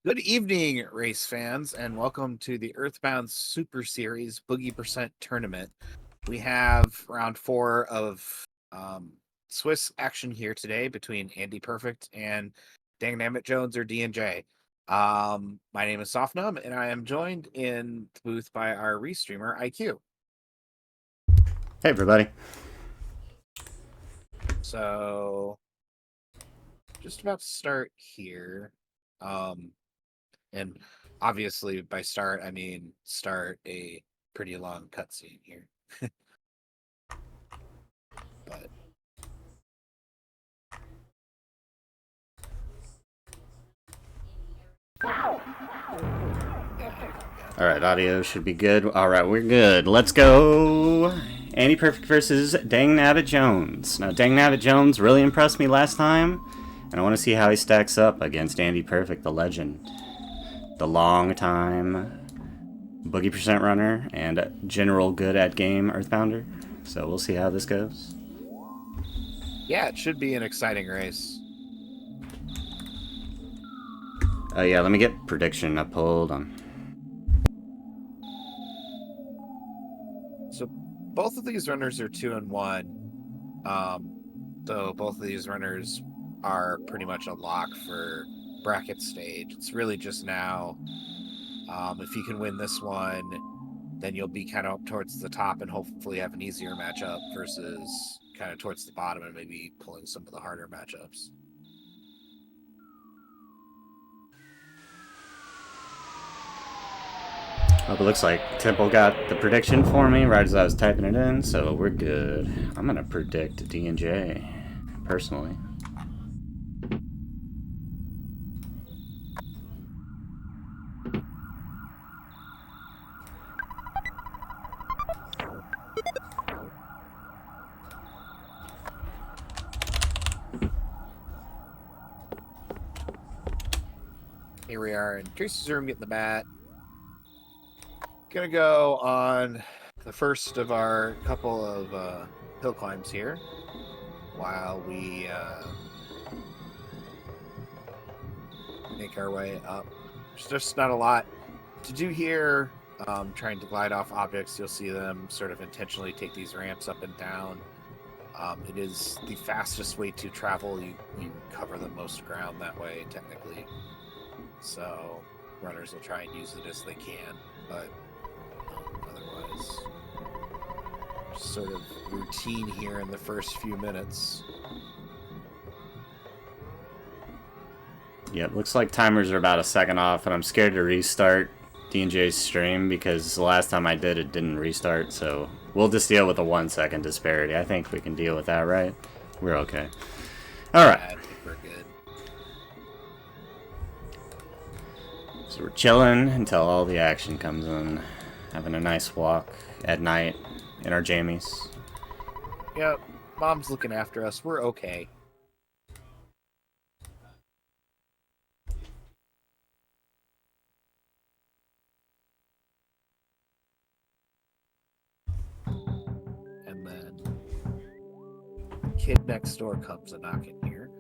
Good evening, race fans, and welcome to the Earthbound Super Series Boogie Percent Tournament. We have round 4 of Swiss action here today between AndyPerfect and DangNabbitJones or D&J. My name is Softnum, and I am joined in the booth by our restreamer, IQ. Hey, everybody. So, just about to start here. And obviously, by start, I mean start a pretty long cutscene here. But Alright, audio should be good. Alright, we're good. Let's go. AndyPerfect versus DangNabbitJones. Now, DangNabbitJones really impressed me last time, and I want to see how he stacks up against AndyPerfect, the legend. The long-time Boogie Percent runner and general good at game Earthbounder. So we'll see how this goes. yeah, it should be an exciting race. Yeah, let me get prediction up. Hold on. So both of these runners are 2-1. So both of these runners are pretty much a lock for bracket stage. It's really just now, if you can win this one, then you'll be kind of up towards the top and hopefully have an easier matchup versus kind of towards the bottom and maybe pulling some of the harder matchups. Oh, it looks like Temple got the prediction for me right as I was typing it in, so we're good. I'm gonna predict D&J, personally. Here we are in Tracy's room getting the mat. Gonna go on the first of our couple of hill climbs here while we make our way up. There's just not a lot to do here. Trying to glide off objects, you'll see them sort of intentionally take these ramps up and down. It is the fastest way to travel. You cover the most ground that way, technically. So runners will try and use it as they can, but otherwise, just sort of routine here in the first few minutes. Yep, looks like timers are about a second off, and I'm scared to restart D&J's stream because the last time I did it didn't restart, so we'll just deal with a 1 second disparity. I think we can deal with that, right? We're okay. Alright. I think we're good. So we're chilling until all the action comes in. Having a nice walk at night in our jammies. Yep, Mom's looking after us. We're okay. And then kid next door comes a knocking here.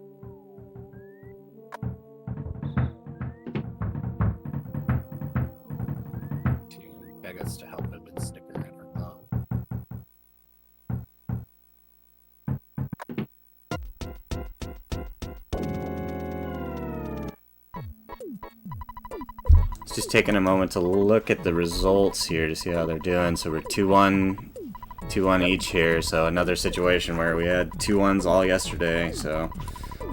To beg us to help him and snicker at our mom. It's just taking a moment to look at the results here to see how they're doing. So we're 2-1, 2-1 each here. So another situation where we had 2-1s all yesterday. So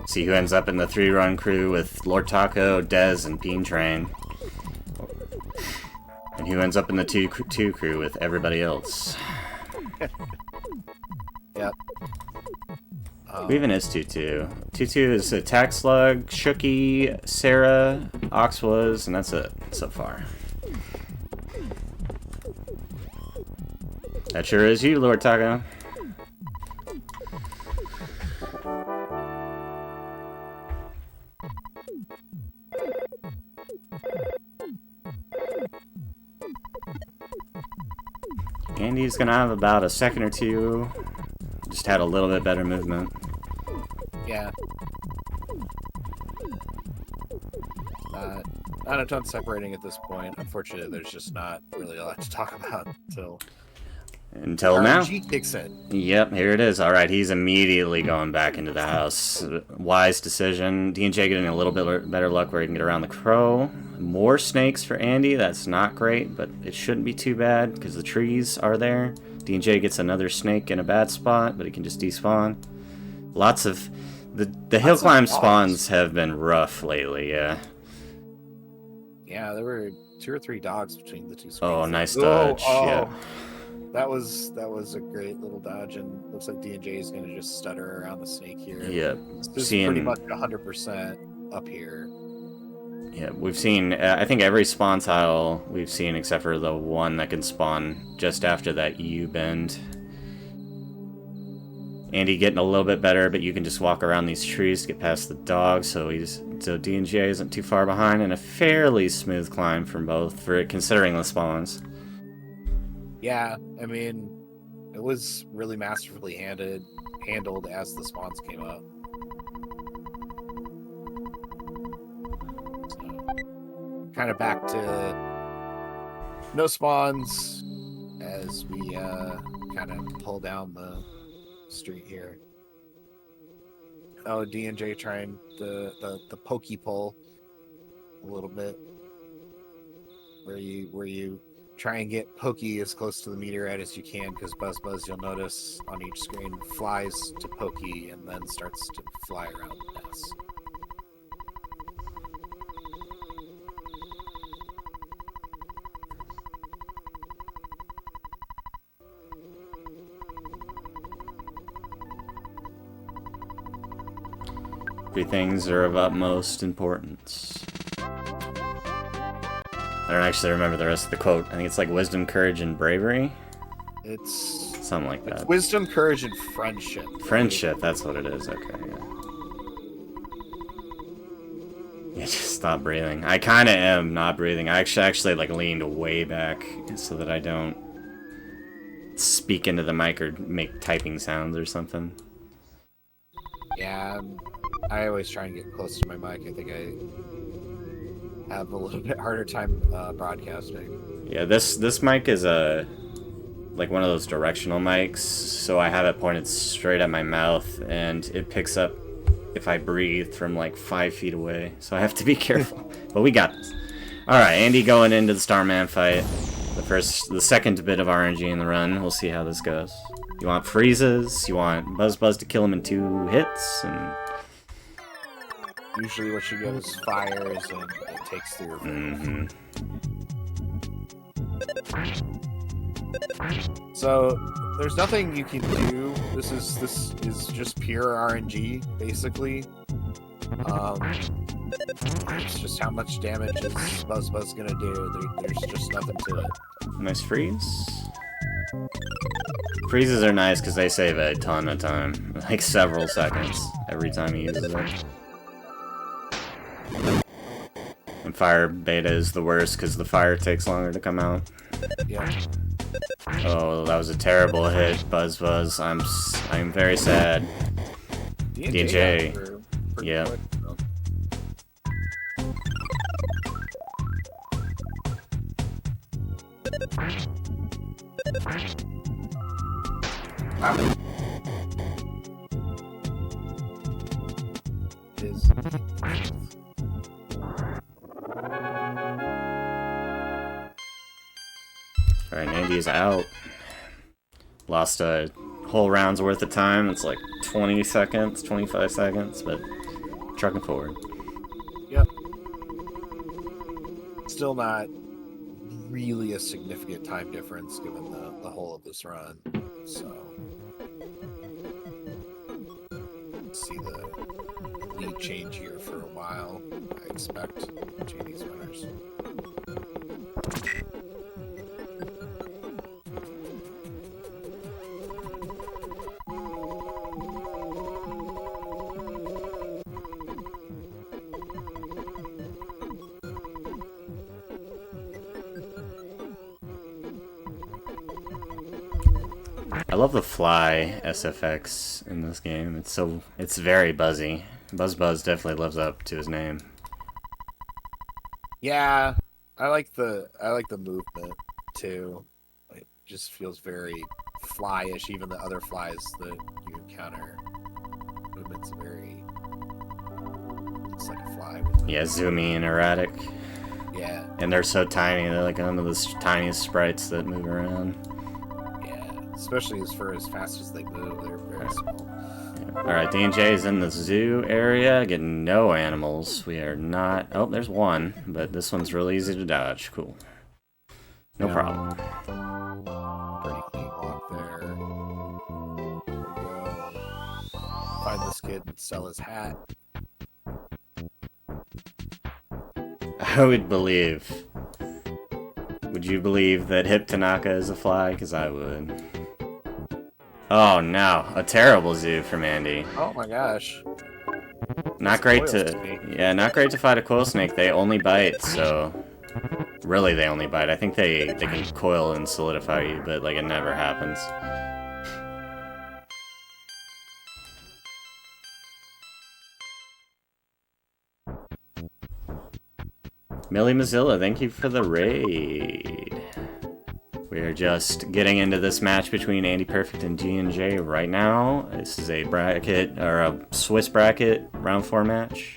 see who ends up in the 3-run crew with Lord Taco, Dez, and Bean Train. And who ends up in the 2 crew with everybody else. Yep. Who even is 2-2? 2-2 is Attack Slug, Shooky, Sarah, Oxwas, and that's it so far. That sure is you, Lord Taco. Andy's gonna have about a second or two. Just had a little bit better movement. Yeah. not a ton separating at this point. Unfortunately, there's just not really a lot to talk about until now. RNG kicks in. Yep, here it is. All right, he's immediately going back into the house. Wise decision. D&J getting a little bit better luck where he can get around the crow. More snakes for Andy. That's not great, but it shouldn't be too bad because the trees are there. D&J gets another snake in a bad spot, but he can just despawn. Lots of... The hill climb spawns have been rough lately, yeah. Yeah, there were 2 or 3 dogs between the 2 spots. Oh, nice dodge, yeah. That was a great little dodge, and looks like D&J is going to just stutter around the snake here. Yeah, this is pretty much 100% up here. Yeah, we've seen, I think every spawn tile we've seen except for the one that can spawn just after that U-bend. Andy getting a little bit better, but you can just walk around these trees to get past the dog, so D&J isn't too far behind, and a fairly smooth climb from both, considering the spawns. Yeah, I mean, it was really masterfully handled as the spawns came up. So, kind of back to no spawns as we kind of pull down the street here. Oh, D&J trying the pokey pull a little bit, where you try and get pokey as close to the meteorite as you can, because Buzz, you'll notice on each screen, flies to pokey and then starts to fly around the nest. Three things are of utmost importance. I don't actually remember the rest of the quote. I think it's like wisdom, courage, and bravery. It's something like that. It's wisdom, courage, and friendship. Friendship, that's what it is. Okay, yeah. Yeah, just stop breathing. I kind of am not breathing. I actually like leaned way back so that I don't speak into the mic or make typing sounds or something. Yeah, I always try and get close to my mic. I think I have a little bit harder time broadcasting. Yeah, this mic is like one of those directional mics, so I have it pointed straight at my mouth, and it picks up if I breathe from like 5 feet away, so I have to be careful. But we got this. All right, Andy going into the Starman fight. The second bit of RNG in the run. We'll see how this goes. You want freezes? You want Buzz to kill him in 2 hits? And usually what you get is fires, and it takes through. So there's nothing you can do. This is just pure RNG, basically. It's just how much damage is Buzz gonna do. There's just nothing to it. Nice freeze. Freezes are nice because they save a ton of time, like several seconds every time he uses it. And fire beta is the worst because the fire takes longer to come out. Yeah. Oh, that was a terrible hit, Buzz. I'm very sad. DJ. Yeah. Quick, so. Alright, Andy is out. Lost a whole round's worth of time. It's like 20 seconds, 25 seconds, but trucking forward. Yep. Still not really a significant time difference given the whole of this run. So see the lead change here for a while, I expect, between these winners. I love the fly SFX in this game. It's very buzzy. Buzz definitely lives up to his name. Yeah, I like the movement too. It just feels very fly-ish. Even the other flies that you encounter, movement's very. It's like a fly. Yeah, zoomy and erratic. Yeah. And they're so tiny. They're like one of the tiniest sprites that move around. Yeah, especially as fast as they move, they're very small. Alright, D&J is in the zoo area, getting no animals. We are not... Oh, there's one, but this one's really easy to dodge. Cool. No problem. Pretty clean walk there. Here we go. Find this kid and sell his hat. I would believe... Would you believe that Hip Tanaka is a fly? Because I would. Oh no, a terrible zoo from Andy. Oh my gosh. Not great to... Yeah, not great to fight a coil snake. They only bite, so... Really, they only bite. I think they can coil and solidify you, but like it never happens. Millie Mozilla, thank you for the raid. We are just getting into this match between AndyPerfect and G&J right now. This is a bracket, or a Swiss bracket, round 4 match.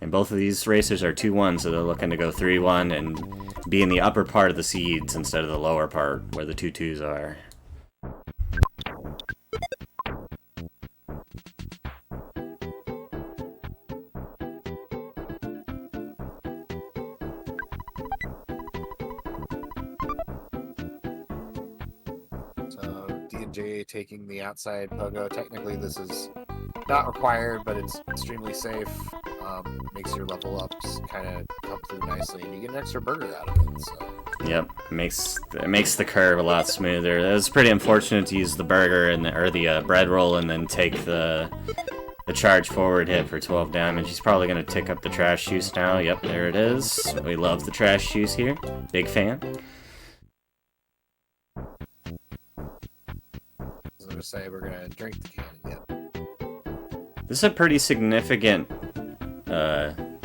And both of these racers are 2-1, so they're looking to go 3-1 and be in the upper part of the seeds instead of the lower part, where the 2-2s are. D&J taking the outside pogo. Technically, this is not required, but it's extremely safe. Makes your level ups kind of come through nicely, and you get an extra burger out of it. So. Yep, it makes the curve a lot smoother. It was pretty unfortunate to use the burger and the bread roll and then take the charge forward hit for 12 damage. He's probably gonna tick up the trash juice now. Yep, there it is. We love the trash juice here. Big fan. Say we're gonna drink the cannon yet. This is a pretty significant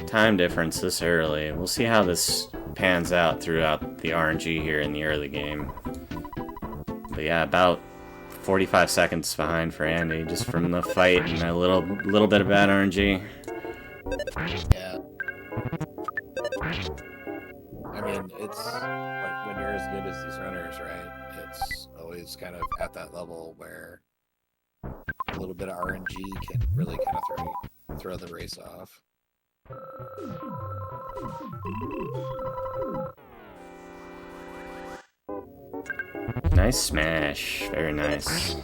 time difference this early. We'll see how this pans out throughout the RNG here in the early game. But yeah, about 45 seconds behind for Andy, just from the fight and a little bit of bad RNG. Yeah. I mean, it's like when you're as good as these runners, right? It's always kind of at that level where a little bit of RNG can really kind of throw the race off. Nice smash. Very nice.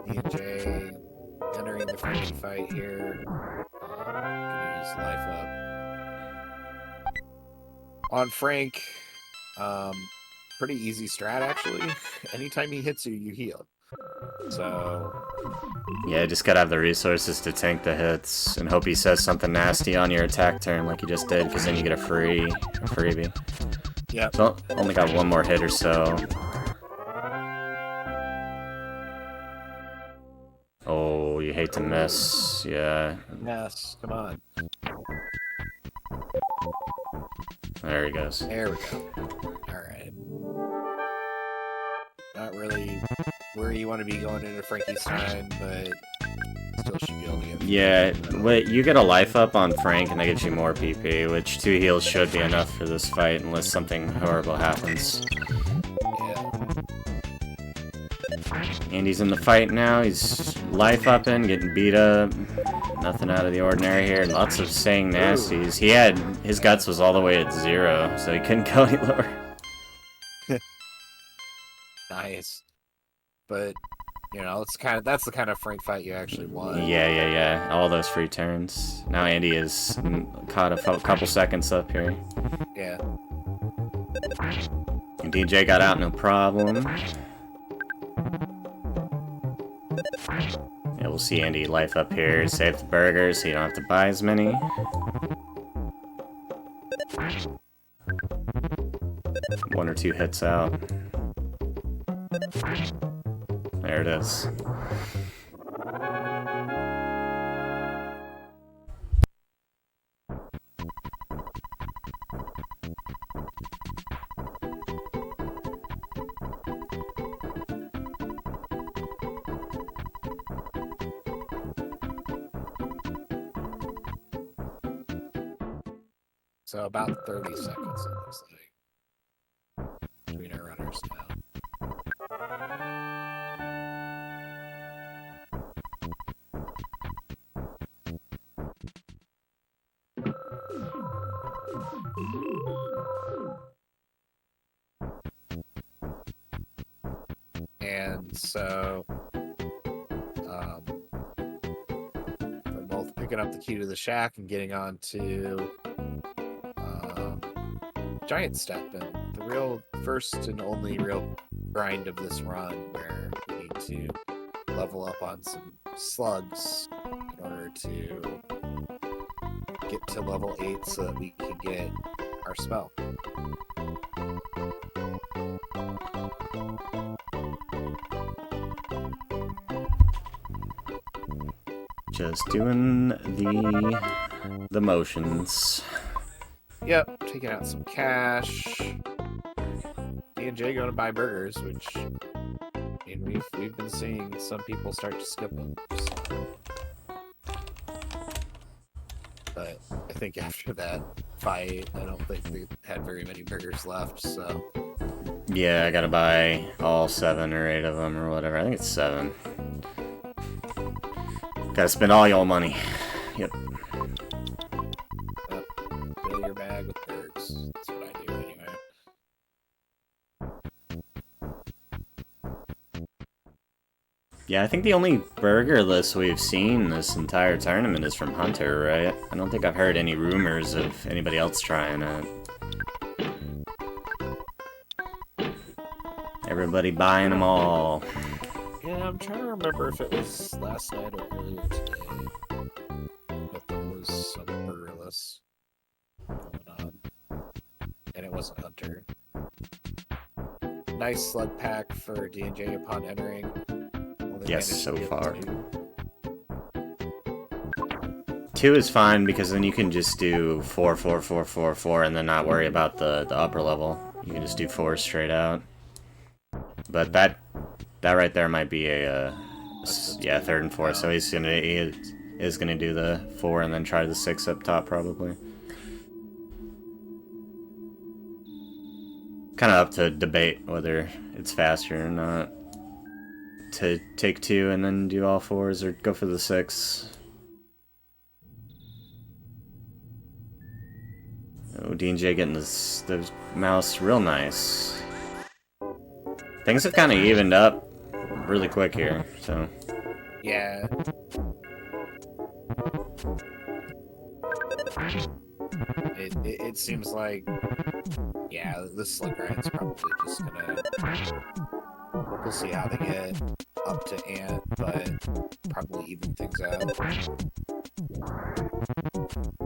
D&J entering the friendly fight here. Gonna use life up. On Frank, pretty easy strat actually. Anytime he hits you, you heal. So yeah, just gotta have the resources to tank the hits and hope he says something nasty on your attack turn like he just did, because then you get a freebie. Yeah. So only got one more hit or so. Oh, you hate to miss. Yeah. Yes, come on. There he goes. There we go. Alright. Not really where you want to be going into Frankie's time, but still should be able to get... Yeah, wait, you get a life up on Frank and that gives you more PP, which 2 heals should be enough for this fight unless something horrible happens. Yeah. Andy's in the fight now, he's life upping, getting beat up. Nothing out of the ordinary here. Lots of saying nasties. His guts was all the way at 0, so he couldn't go any lower. Nice. But, you know, that's the kind of Frank fight you actually want. Yeah. All those free turns. Now Andy is caught a couple seconds up here. Yeah. And DJ got out no problem. Yeah, we'll see Andy life up here, save the burgers so you don't have to buy as many. One or 2 hits out. There it is. So about 30 seconds, it looks like, between our runners now. And so we're both picking up the key to the shack and getting on to Giant Step, and the real first and only real grind of this run, where we need to level up on some slugs in order to get to level 8 so that we can get our spell. Just doing the motions. Yep, taking out some cash. D&J going to buy burgers, which, I mean, we've been seeing some people start to skip them. So. But I think after that fight, I don't think they had very many burgers left. So yeah, I gotta buy all 7 or 8 of them or whatever. I think it's 7. Gotta spend all your money. Yep. Fill your bag with birds. That's what I do anyway. Yeah, I think the only burger list we've seen this entire tournament is from Hunter, right? I don't think I've heard any rumors of anybody else trying it. Everybody buying them all. Yeah, I'm trying to remember if it was last night or earlier today, but there was some burger list going on, and it wasn't Hunter. Nice slug pack for D&J upon entering. Yes, so far. 2 is fine because then you can just do 4, 4, 4, 4, 4, and then not worry about the upper level. You can just do 4 straight out. But that right there might be a yeah, 3rd and 4th. So he is gonna do the 4 and then try the 6 up top probably. Kind of up to debate whether it's faster or not to take 2 and then do all 4s, or go for the 6. Oh, D&J getting the mouse real nice. Things have kind of evened up really quick here, so. Yeah. It seems like, yeah, this slug grind's probably just gonna. We'll see how they get up to Ant, but probably even things out.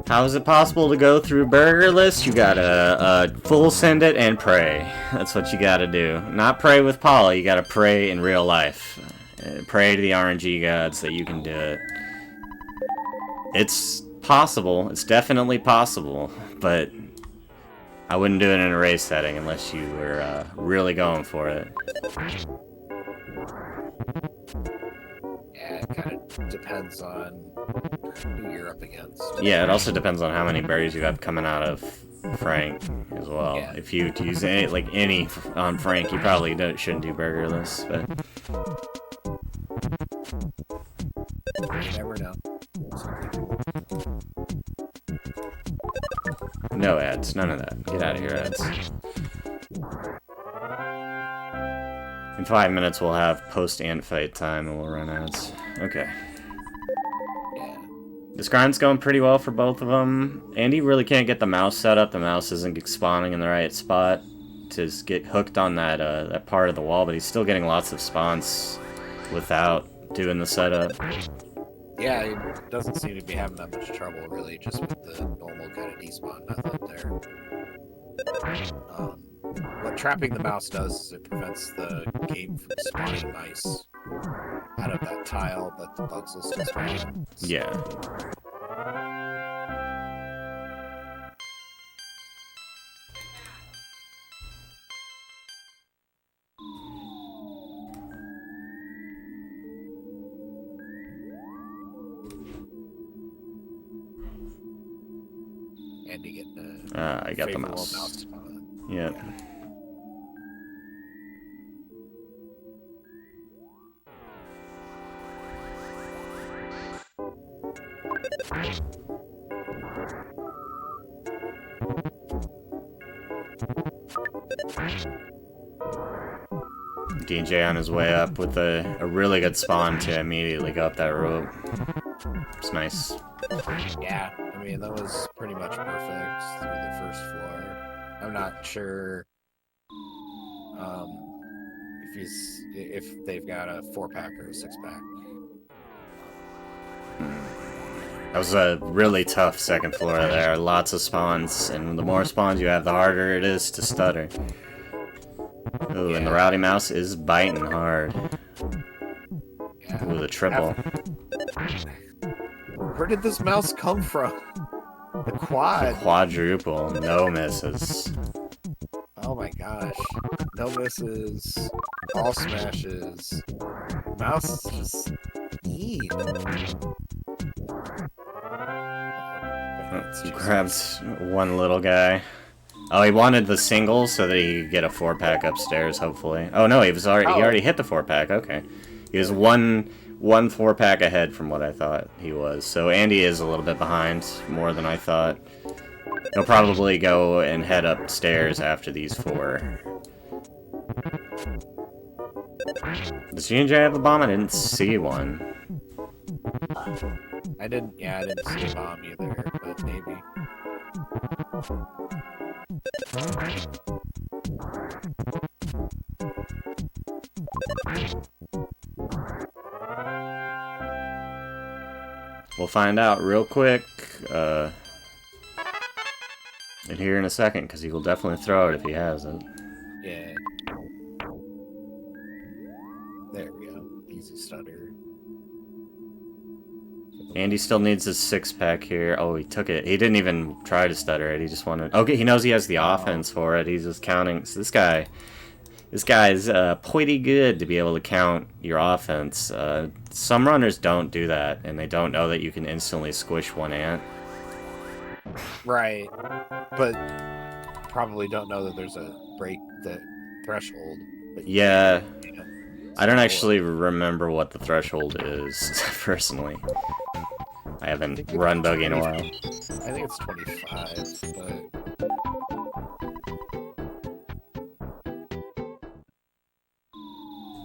How is it possible to go through burger list? You gotta full send it and pray. That's what you gotta do. Not pray with Paula, you gotta pray in real life. Pray to the RNG gods that you can do it. It's possible, it's definitely possible, but I wouldn't do it in a race setting unless you were really going for it. Yeah, it kind of depends on who you're up against. Yeah, it also depends on how many berries you have coming out of Frank as well. Yeah. If you use any on Frank, you probably shouldn't do burgerless, but you never know. No ads, none of that. Get out of here, ads. In 5 minutes, we'll have post-ant fight time, and we'll run ads. Okay. Yeah. This grind's going pretty well for both of them. Andy really can't get the mouse set up. The mouse isn't spawning in the right spot to get hooked on that part of the wall, but he's still getting lots of spawns without doing the setup. Yeah, it doesn't seem to be having that much trouble, really, just with the normal kind of despawn method there. What trapping the mouse does is it prevents the game from spawning mice out of that tile, but the bugs will still spawn. Yeah. Andy getting I got the favorable mouse. spawn. Yep. Yeah. DJ on his way up with a really good spawn to immediately go up that rope. It's nice. Yeah, I mean, that was pretty much perfect through the first floor. I'm not sure if they've got a 4-pack or a 6-pack. That was a really tough second floor there. Lots of spawns, and the more spawns you have, the harder it is to stutter. Ooh, and the Rowdy Mouse is biting hard. Yeah. Ooh, the triple. Where did this mouse come from? The quad. The quadruple. No misses. Oh my gosh. No misses. All smashes. Mouse is just mean. He grabbed one little guy. Oh, he wanted the single so that he could get a 4-pack upstairs, hopefully. Oh no, he already hit the 4-pack, okay. He was one 4-pack ahead from what I thought he was. So Andy is a little bit behind, more than I thought. He'll probably go and head upstairs after these 4. Does G&J have the bomb? I didn't see one. I didn't see a bomb either, but maybe. We'll find out real quick, in here in a second, because he will definitely throw it if he has it. Yeah. There we go. Easy stutter. Andy still needs his 6-pack here. Oh, he took it. He didn't even try to stutter it. He just wanted... Okay, he knows he has the offense for it. He's just counting. So this guy is pretty good to be able to count your offense. Some runners don't do that, and they don't know that you can instantly squish one ant. Right. But probably don't know that there's a break the threshold. But Yeah. I don't actually remember what the threshold is, personally. I haven't run Boogey in a while. I think it's 25, but...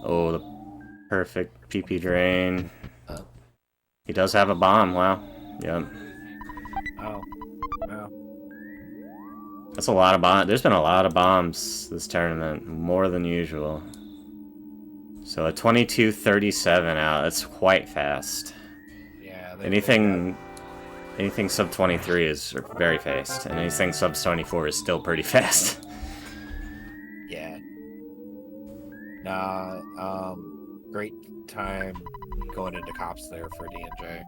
Oh, the perfect PP drain. He does have a bomb, wow. Yep. Oh. Wow. That's a lot of bombs. There's been a lot of bombs this tournament, more than usual. So a 22:37 out, that's quite fast. Yeah. Anything sub 23 is very fast, and anything sub 24 is still pretty fast. Yeah. Nah, great time going into cops there for D&J.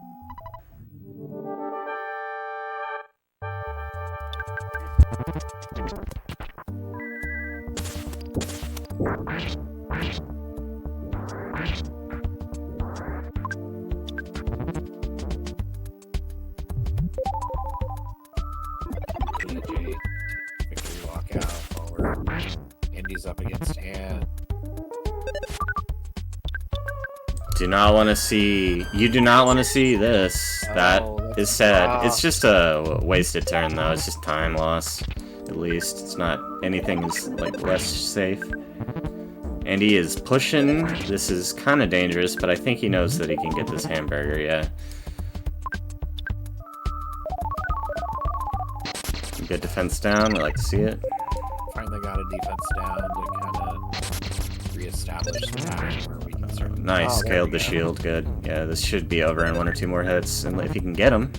D&J, victory walk out forward. Andy's up against Ant. Do not want to see... You do not want to see this. That is sad. It's just a wasted turn, though. It's just time loss. At least. It's not... Anything is, like, less safe. And he is pushing. This is kind of dangerous, but I think he knows that he can get this hamburger, yeah. Good defense down. I like to see it. Finally got a defense down to kind of reestablish the pattern where we can start. Nice, scaled the shield, good. Yeah, this should be over in 1 or 2 more hits, and if you can get him.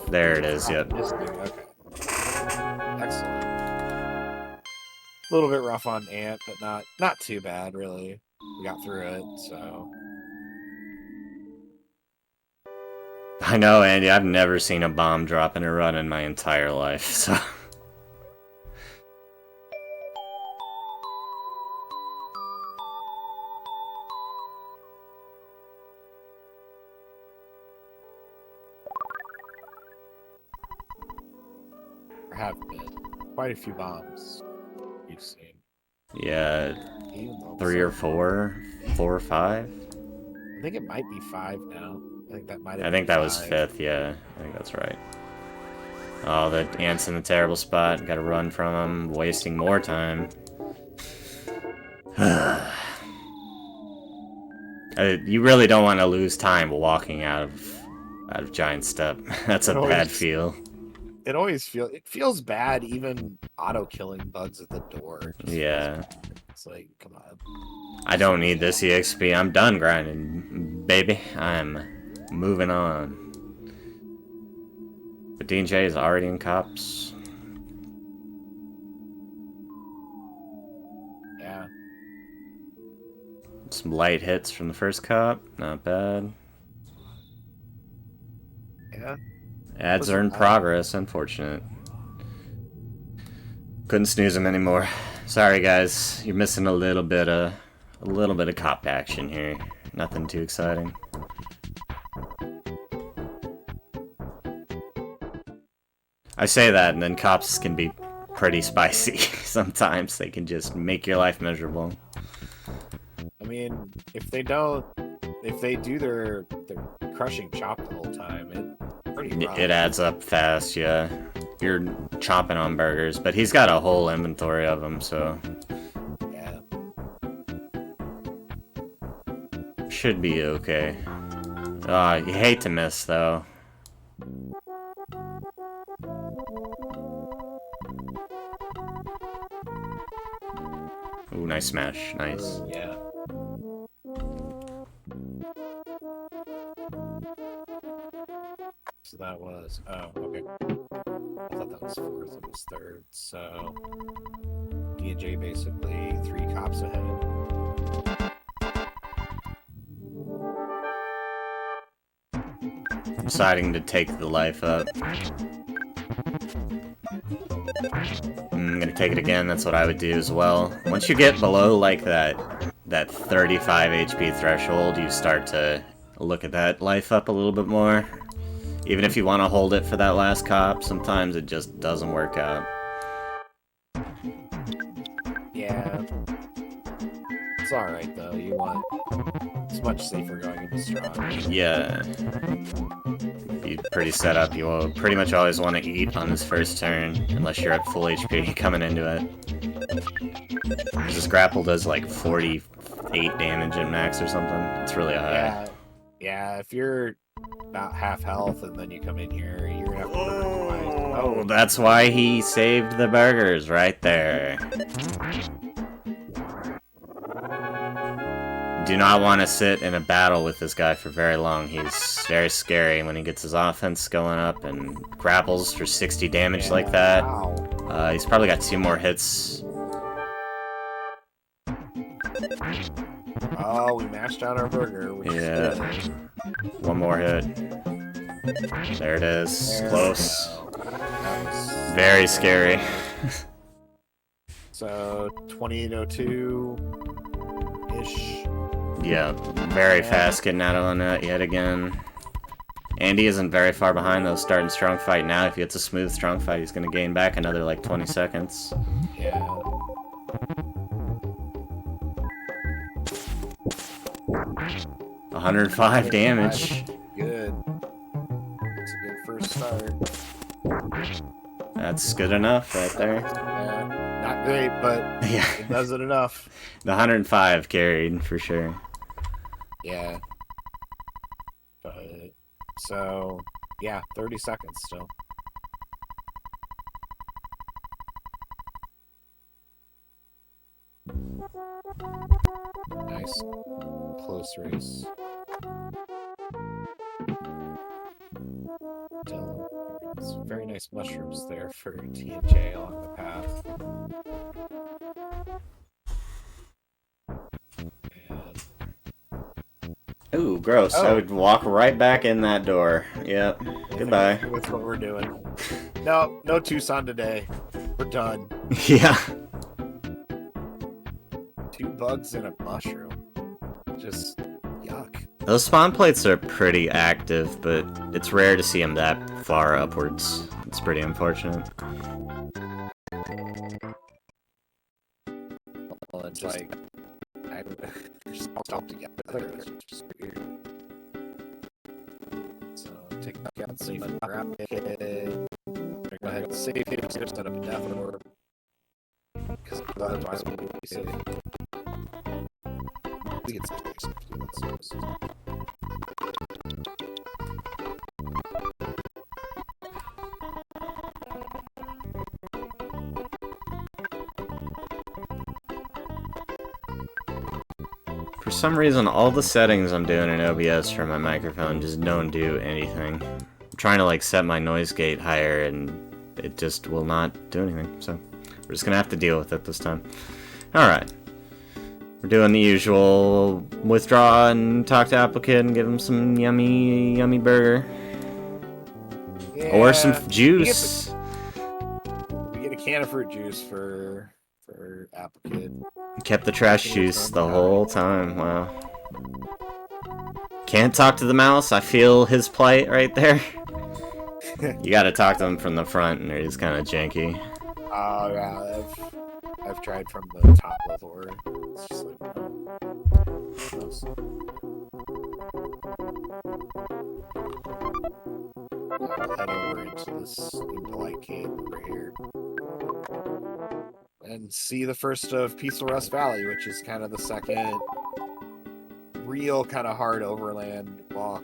There it is, yep. Okay. Excellent. A little bit rough on Ant, but not too bad, really. We got through it, so... I know, Andy, I've never seen a bomb drop in a run in my entire life, so... have been. Quite a few bombs you've seen. Yeah, 3 or 4, 4 or 5. I think it might be 5 now. I think that might have I been think that 5. was 5th. Yeah, I think that's right. Oh, the ant's in a terrible spot. Gotta run from him, wasting more time. You really don't want to lose time walking out of Giant Step. That's a bad feel. It feels bad even auto killing bugs at the door. Yeah. It's like, come on. I don't need this EXP. I'm done grinding, baby. I'm moving on. But D&J is already in cops. Yeah. Some light hits from the first cop. Not bad. Yeah. Ads are in progress. Unfortunate. Couldn't snooze them anymore. Sorry, guys. You're missing a little bit of cop action here. Nothing too exciting. I say that, and then cops can be pretty spicy. Sometimes they can just make your life miserable. I mean, if they do their crushing chop the whole time, it's pretty rough. It adds up fast, yeah. You're chomping on burgers, but he's got a whole inventory of them, so yeah, should be okay. You hate to miss though. Ooh, nice smash, nice. Yeah. So that was, oh, okay. I thought that was 4th, it was 3rd, so D&J basically 3 cops ahead. Deciding to take the life up. I'm gonna take it again, that's what I would do as well. Once you get below like that 35 HP threshold, you start to look at that life up a little bit more. Even if you want to hold it for that last cop, sometimes it just doesn't work out. Yeah. It's alright though, it's much safer going into strong. Yeah. Be pretty set up. You will pretty much always want to eat on this first turn, unless you're at full HP coming into it. This grapple does like 48 damage at max or something. It's really high. Yeah, if you're about half health and then you come in here, you're gonna have to burn twice. Oh, that's why he saved the burgers right there. Do not want to sit in a battle with this guy for very long. He's very scary when he gets his offense going up and grapples for 60 damage like that. Wow. He's probably got 2 more hits. Oh, we mashed out our burger. Which is 1 more hit. There it is. Close. Very scary. So 2802-ish. Yeah, very fast getting out on that yet again. Andy isn't very far behind though, starting strong fight now. If he gets a smooth strong fight, he's gonna gain back another like 20 seconds. Yeah. 105 damage. Good. It's a good first start. That's good enough right there. Yeah. Not great, but yeah, it does it enough. The 105 carried for sure. Yeah. But so yeah, 30 seconds still. Nice. Close race. Some very nice mushrooms there for T&J along the path. Ooh, gross. I would walk right back in that door. Yep. Goodbye. That's what we're doing. No Tucson today. We're done. Yeah. 2 bugs and a mushroom. Just yuck. Those spawn plates are pretty active, but it's rare to see them that far upwards. It's pretty unfortunate. Well, it's like I just all stopped together. It's just weird. So take that out, save and grab it. Go ahead and save it. Set up a death orb. Because otherwise we would be safe. We can save. For some reason, all the settings I'm doing in OBS for my microphone just don't do anything. I'm trying to like set my noise gate higher and it just will not do anything. So we're just gonna have to deal with it this time. Alright. We're doing the usual withdraw and talk to Applicant and give him some yummy, yummy burger. Yeah, or some juice. We get a can of fruit juice for Applicant. Kept the trash juice the whole time. Wow. Can't talk to the mouse. I feel his plight right there. You gotta talk to him from the front, and he's kind of janky. Oh yeah, I've tried from the top level. It's just like, I'll head over into this light cave over here and see the first of Peaceful Rest Valley, which is kind of the second real kind of hard overland walk.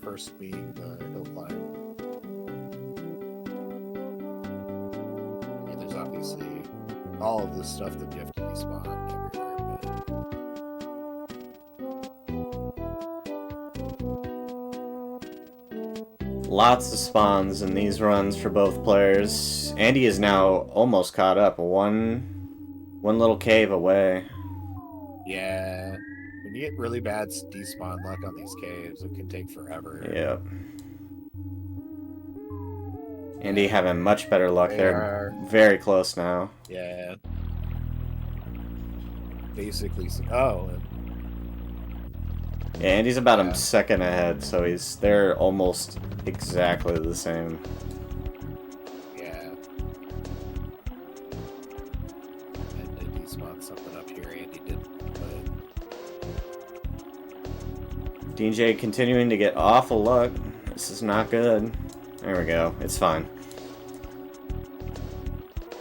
First being the hill climb. I mean, there's obviously all of this stuff that you have to despawn everywhere, but Lots of spawns in these runs for both players. Andy is now almost caught up, one little cave away. yeah, when you get really bad despawn luck on these caves, it can take forever. Yep. Andy having much better luck. They're very close now. Yeah. Basically, oh. Yeah, Andy's about a second ahead, so they're almost exactly the same. Yeah. And they despawned something up here. Andy did, but DJ continuing to get awful luck. This is not good. There we go. It's fine.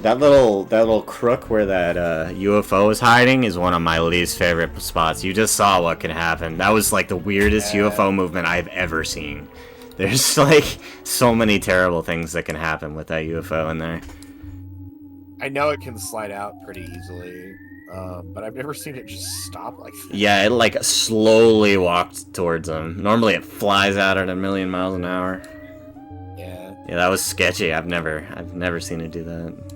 That little crook where that UFO is hiding is one of my least favorite spots. You just saw what can happen. That was like the weirdest UFO movement I've ever seen. There's like so many terrible things that can happen with that UFO in there. I know it can slide out pretty easily, but I've never seen it just stop like that. Yeah, it like slowly walked towards them. Normally it flies out at 1,000,000 miles an hour. Yeah. Yeah, that was sketchy. I've never seen it do that.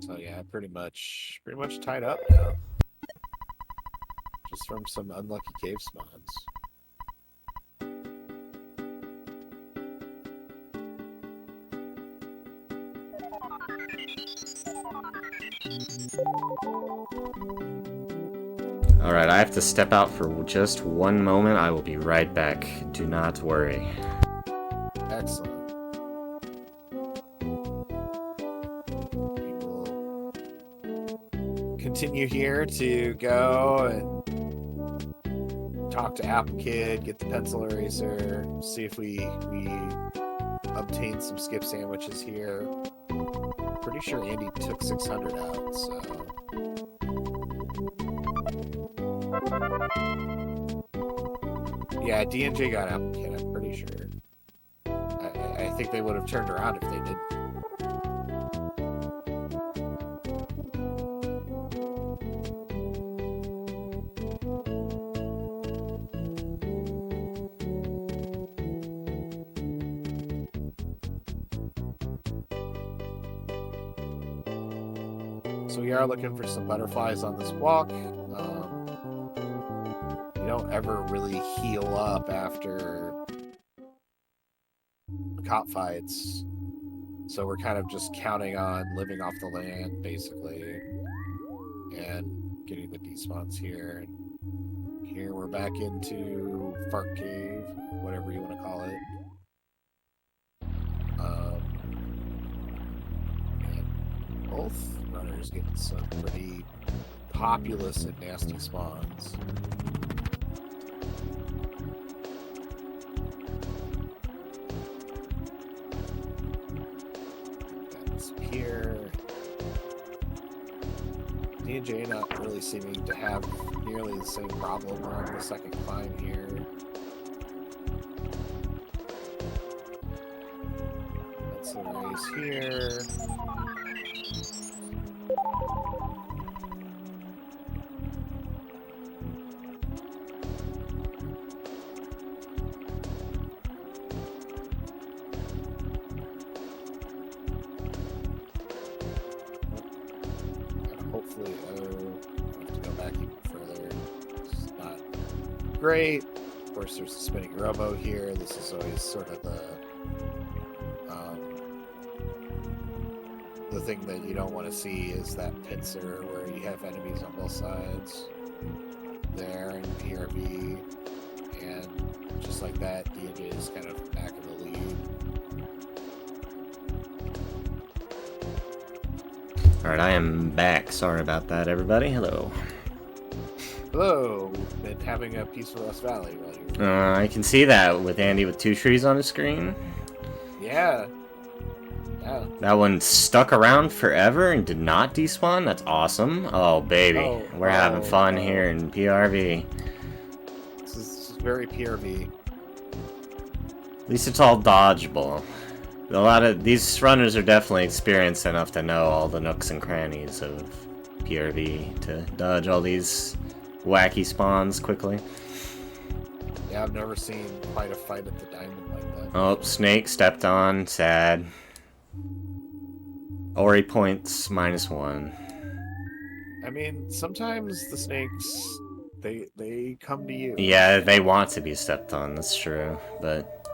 So yeah, pretty much tied up now. Just from some unlucky cave spawns. Alright, I have to step out for just one moment. I will be right back. Do not worry. Excellent. We will continue here to go and talk to Apple Kid, get the pencil eraser, see if we obtain some skip sandwiches here. Pretty sure Andy took 600 out, so... Yeah, D&J got Applicant, I'm pretty sure. I think they would have turned around if they didn't. So we are looking for some butterflies on this walk. You don't ever really heal up after cop fights, so we're kind of just counting on living off the land, basically, and getting the despawns here. And here we're back into Fart Cave, whatever you want to call it. And both runners get some pretty populous and nasty spawns. That's here. DangNabbitJ not really seeming to have nearly the same problem. We're on the second climb here. That's the race here. Hopefully, I have to go back even further. It's not great. Of course, there's a spinning robo here. This is always sort of the thing that you don't want to see is that pincer where you have enemies on both sides. There and PRV, and just like that, DangNabbitJ is kind of back in the lead. Alright, I am back. Sorry about that, everybody. Hello. Hello. We've been having a peaceful Rust Valley while you I can see that with Andy with 2 trees on his screen. Yeah. Yeah. That one stuck around forever and did not despawn? That's awesome. Oh, baby. We're having fun here in PRV. This is very PRV. At least it's all dodgeable. A lot of these runners are definitely experienced enough to know all the nooks and crannies of PRV to dodge all these wacky spawns quickly. Yeah, I've never seen quite a fight at the diamond like that. Oh, snake stepped on. Sad. Ori points -1. I mean, sometimes the snakes, they come to you. Yeah, they want to be stepped on, that's true, but...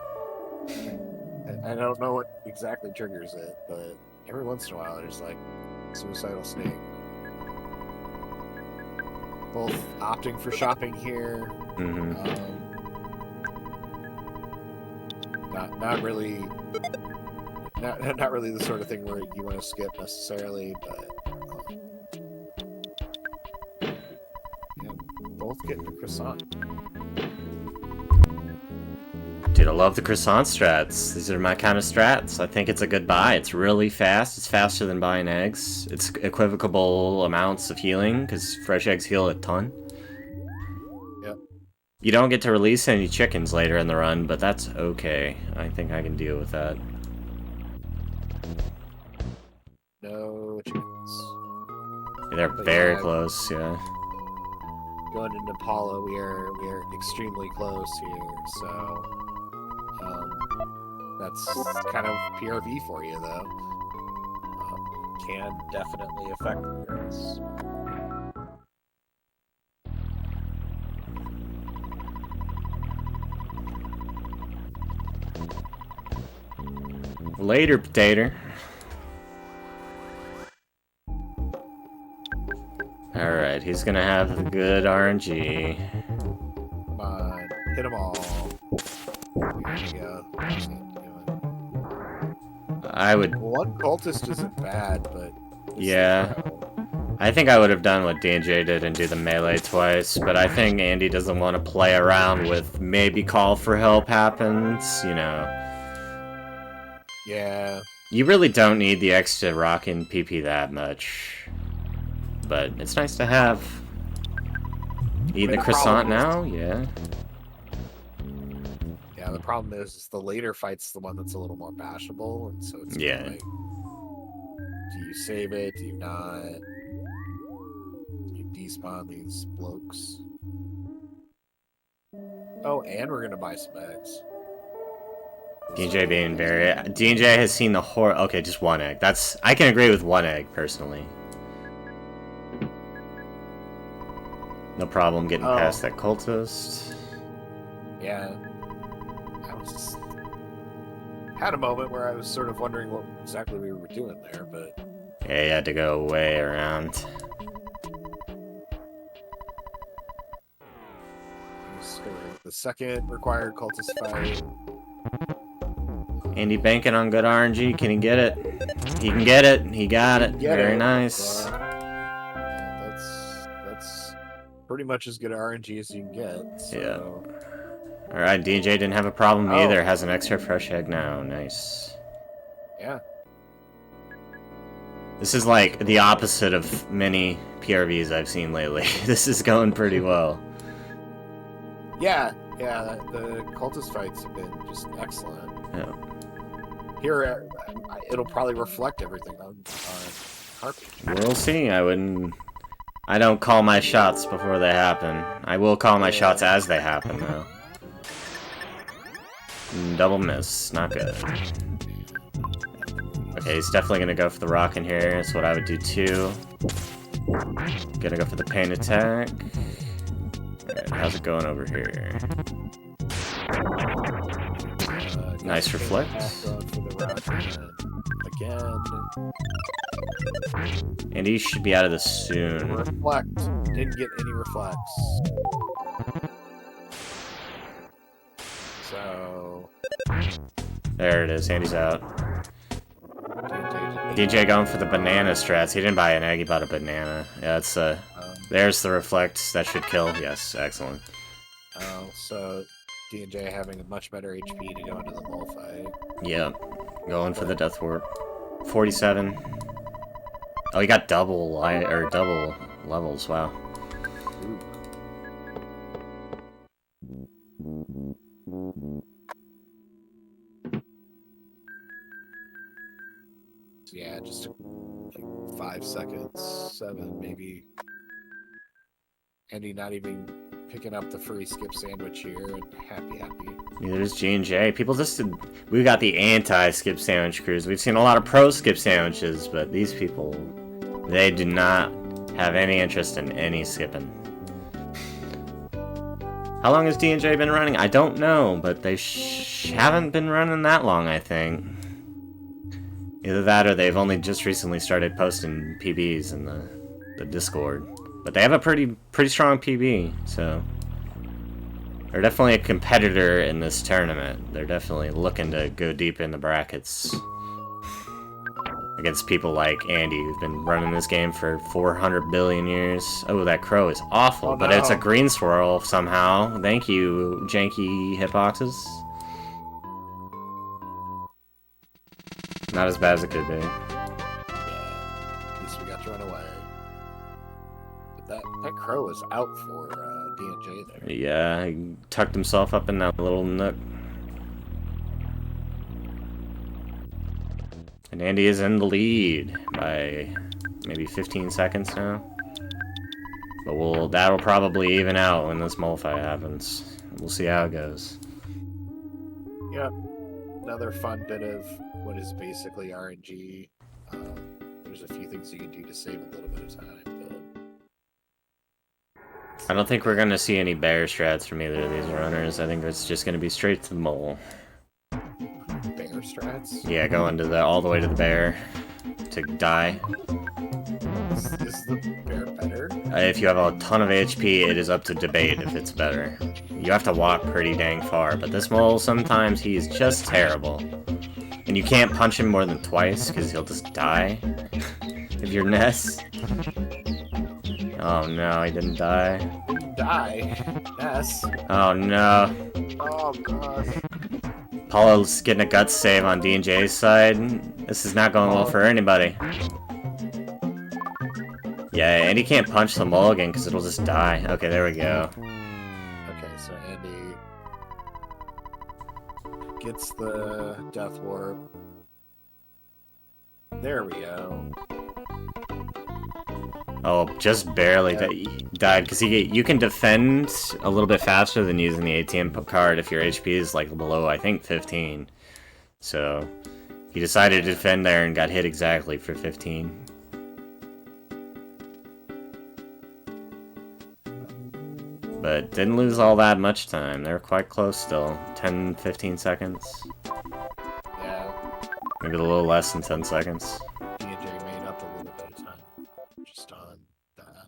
I don't know what exactly triggers it, but every once in a while there's like suicidal snake. Both opting for shopping here. Not really the sort of thing where you want to skip necessarily, but yeah, both getting a croissant. Dude, I love the croissant strats. These are my kind of strats. I think it's a good buy. It's really fast. It's faster than buying eggs. It's equivocal amounts of healing, because fresh eggs heal a ton. Yep. You don't get to release any chickens later in the run, but that's okay. I think I can deal with that. No chickens. Yeah, they're very close, yeah. Going into Paula, we are extremely close here, so that's kind of PRV for you, though. Can definitely affect the race. Later, potato. Alright, he's gonna have a good RNG. Come on, hit them all. Here we go. I would... One cultist isn't bad, but... Yeah. I think I would have done what DangNabbitJ did and do the melee twice, but I think Andy doesn't want to play around with maybe call for help happens, you know. Yeah. You really don't need the extra rockin' PP that much. But it's nice to have. Eating the croissant now? Yeah. Yeah, the problem is the later fight's the one that's a little more bashable, and so it's yeah. like, do you save it? Do you not? Do you despawn these blokes? Oh, and we're gonna buy some eggs. DangNabbitJ being very... DangNabbitJ has seen the horror... Okay, just 1 egg. That's... I can agree with 1 egg, personally. No problem getting past that cultist. Yeah. I was just... had a moment where I was sort of wondering what exactly we were doing there, but... Yeah, you had to go way around. the second required cultist fight. Andy banking on good RNG. Can he get it? He can get it. He got it. Very nice. That's pretty much as good RNG as you can get. So. Yeah. Alright, DJ didn't have a problem either. Has an extra fresh egg now. Nice. Yeah. This is like the opposite of many PRVs I've seen lately. This is going pretty well. Yeah, the cultist fights have been just excellent. Yeah. Here, it'll probably reflect everything on Harpy. We'll see. I don't call my shots before they happen. I will call my shots as they happen, though. Double miss. Not good. Okay, he's definitely gonna go for the rock in here. That's what I would do, too. Gonna go for the pain attack. Alright, how's it going over here? Nice reflect. Again. And he should be out of this soon. Reflect. Didn't get any reflects. So. There it is. Andy's out. DJ going for the banana strats. He didn't buy an egg, he bought a banana. Yeah, it's there's the reflect. That should kill. Yes, excellent. So D&J having a much better HP to go into the mole fight. Yeah, going for the death warp. 47. Oh, he got double levels. Wow. Yeah, just like 5 seconds, 7 maybe. Andy not even picking up the free skip sandwich here, and happy. Neither is G&J. People we got the anti-skip sandwich crews. We've seen a lot of pro skip sandwiches, but these people, they do not have any interest in any skipping. How long has D&J been running? I don't know, but they haven't been running that long, I think. Either that or they've only just recently started posting PBs in the Discord. But they have a pretty strong PB, so they're definitely a competitor in this tournament. They're definitely looking to go deep in the brackets against people like Andy, who've been running this game for 400 billion years. Oh, that crow is awful, oh, no. But it's a green swirl somehow. Thank you, janky hitboxes. Not as bad as it could be. Yeah, at least we got to run away. But that crow is out for D&J there. Yeah, he tucked himself up in that little nook. And Andy is in the lead by maybe 15 seconds now. But that'll probably even out when this mole fight happens. We'll see how it goes. Yep. Another fun bit of what is basically RNG. There's a few things you can do to save a little bit of time, but I don't think we're gonna see any bear strats from either of these runners. I think it's just gonna be straight to the mole. Bear strats? Yeah, going to all the way to the bear to die. Is the bear better? If you have a ton of HP, it is up to debate if it's better. You have to walk pretty dang far, but this mole, sometimes he's just terrible. And you can't punch him more than twice, because he'll just die. If you're Ness. Oh no, he didn't die. Didn't die? Ness? Oh no. Oh gosh. Paulo's getting a guts save on D&J's side. This is not going well for anybody. Yeah, and he can't punch the mulligan because it'll just die. Okay, there we go. Okay, so Andy gets the death warp. There we go. Oh, just barely died because you can defend a little bit faster than using the ATM card if your HP is like below, I think, 15. So he decided to defend there and got hit exactly for 15. But didn't lose all that much time. They were quite close still. 10, 15 seconds. Yeah. Maybe a little less than 10 seconds. D&J made up a little bit of time just on that.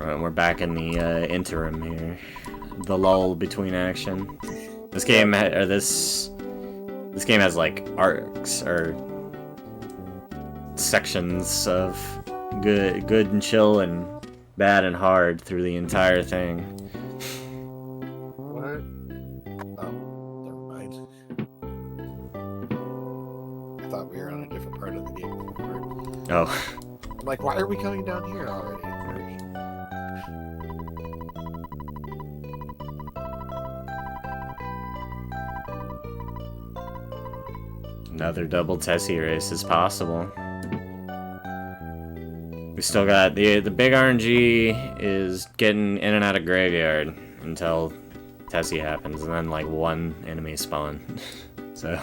We're back in the interim here, the lull between action. This game, this game has like arcs or sections of good and chill and bad and hard through the entire thing. What? Oh, never mind. I thought we were on a different part of the game. Oh. I'm like, why are we coming down here already? Another double Tessie race is possible. We still got the big RNG is getting in and out of graveyard until Tessie happens, and then like one enemy spawn. So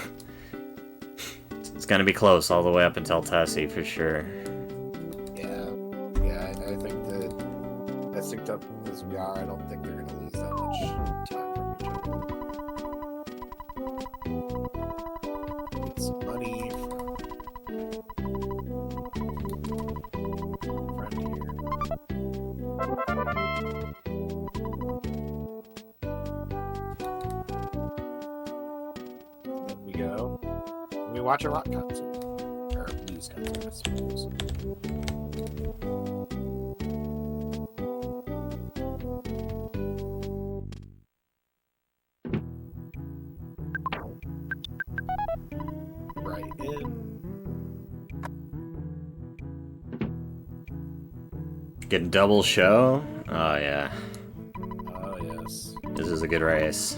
it's gonna be close all the way up until Tessie for sure. Yeah, I think that as synced up as we are, I don't think they're gonna lose that much time from each other. Get some money from friend here. And then we go. And we watch a rock concert. Or a blues concert, I suppose. Right in. Get double show? Oh yeah. Oh, yes. This is a good race.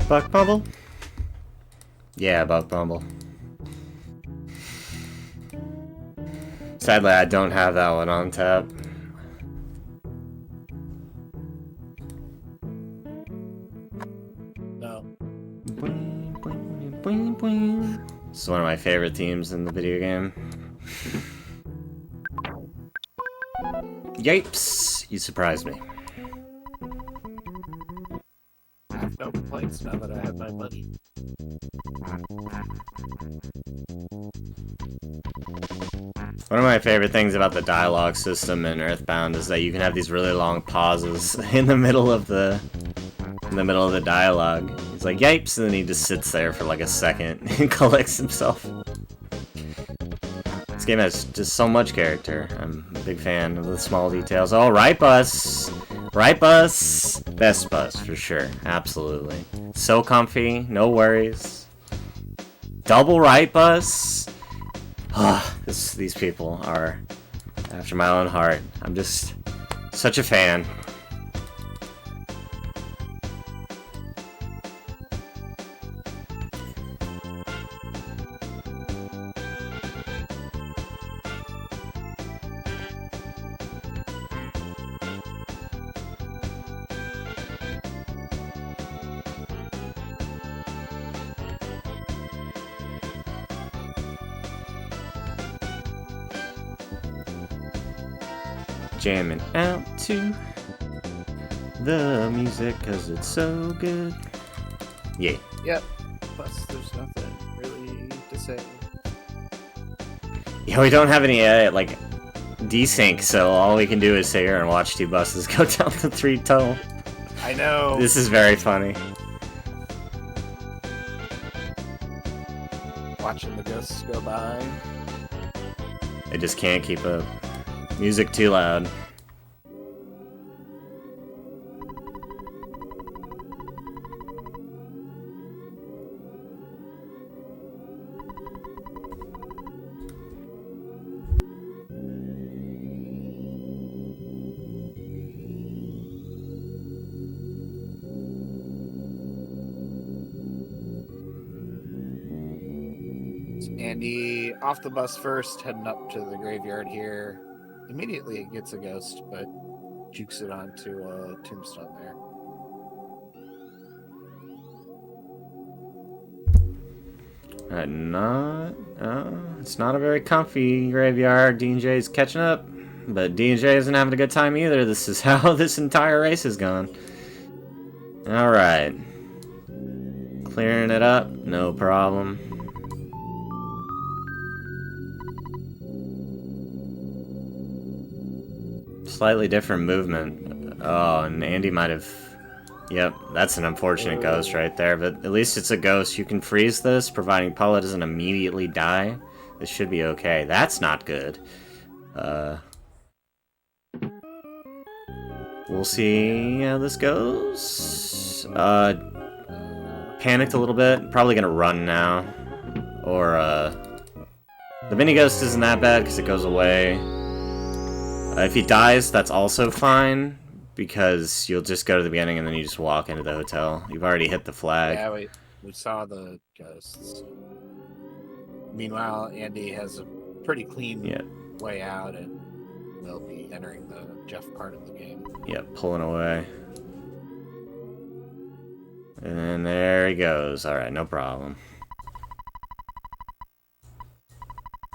Buck Bumble? Yeah, Buck Bumble. Sadly, I don't have that one on tap. No. It's one of my favorite themes in the video game. Yipes! You surprised me. I have no complaints now that I have my money. One of my favorite things about the dialogue system in Earthbound is that you can have these really long pauses in the middle of the dialogue. He's like, yipes, and then he just sits there for like a second and collects himself. This game has just so much character. I'm a big fan of the small details. Oh, right bus! Right bus! Best bus, for sure. Absolutely. So comfy, no worries. Double right bus! These people are after my own heart. I'm just such a fan. Jamming out to the music cause it's so good. Yeah. Yep. bus, there's nothing really to say. Yeah, we don't have any, like, desync, so all we can do is sit here and watch two buses go down the 3 tunnel. I know. This is very funny. Watching the ghosts go by. I just can't keep up. Music too loud. Andy off the bus first, heading up to the graveyard here. Immediately it gets a ghost, but jukes it onto a tombstone there. It's not a very comfy graveyard. D&J's catching up, but D&J isn't having a good time either. This is how this entire race has gone. Alright. Clearing it up, no problem. Slightly different movement. Oh, and Andy might have... Yep, that's an unfortunate ghost right there, but at least it's a ghost. You can freeze this, providing Paula doesn't immediately die. This should be okay. That's not good. We'll see how this goes. Panicked a little bit. Probably gonna run now. Or, the mini ghost isn't that bad because it goes away. If he dies, that's also fine, because you'll just go to the beginning and then you just walk into the hotel. You've already hit the flag. Yeah, we saw the ghosts. Meanwhile, Andy has a pretty clean way out, and will be entering the Jeff part of the game. Yep, pulling away. And there he goes. Alright, no problem.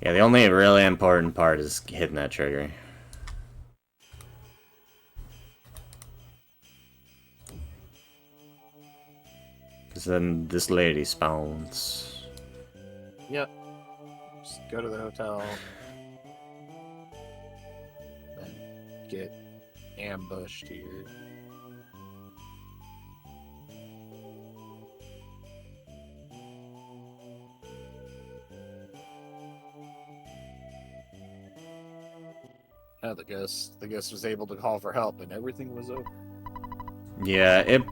Yeah, the only really important part is hitting that trigger. Because then this lady spawns. Yep. Just go to the hotel. Then get ambushed here. Oh, the ghost was able to call for help, and everything was over. Yeah, it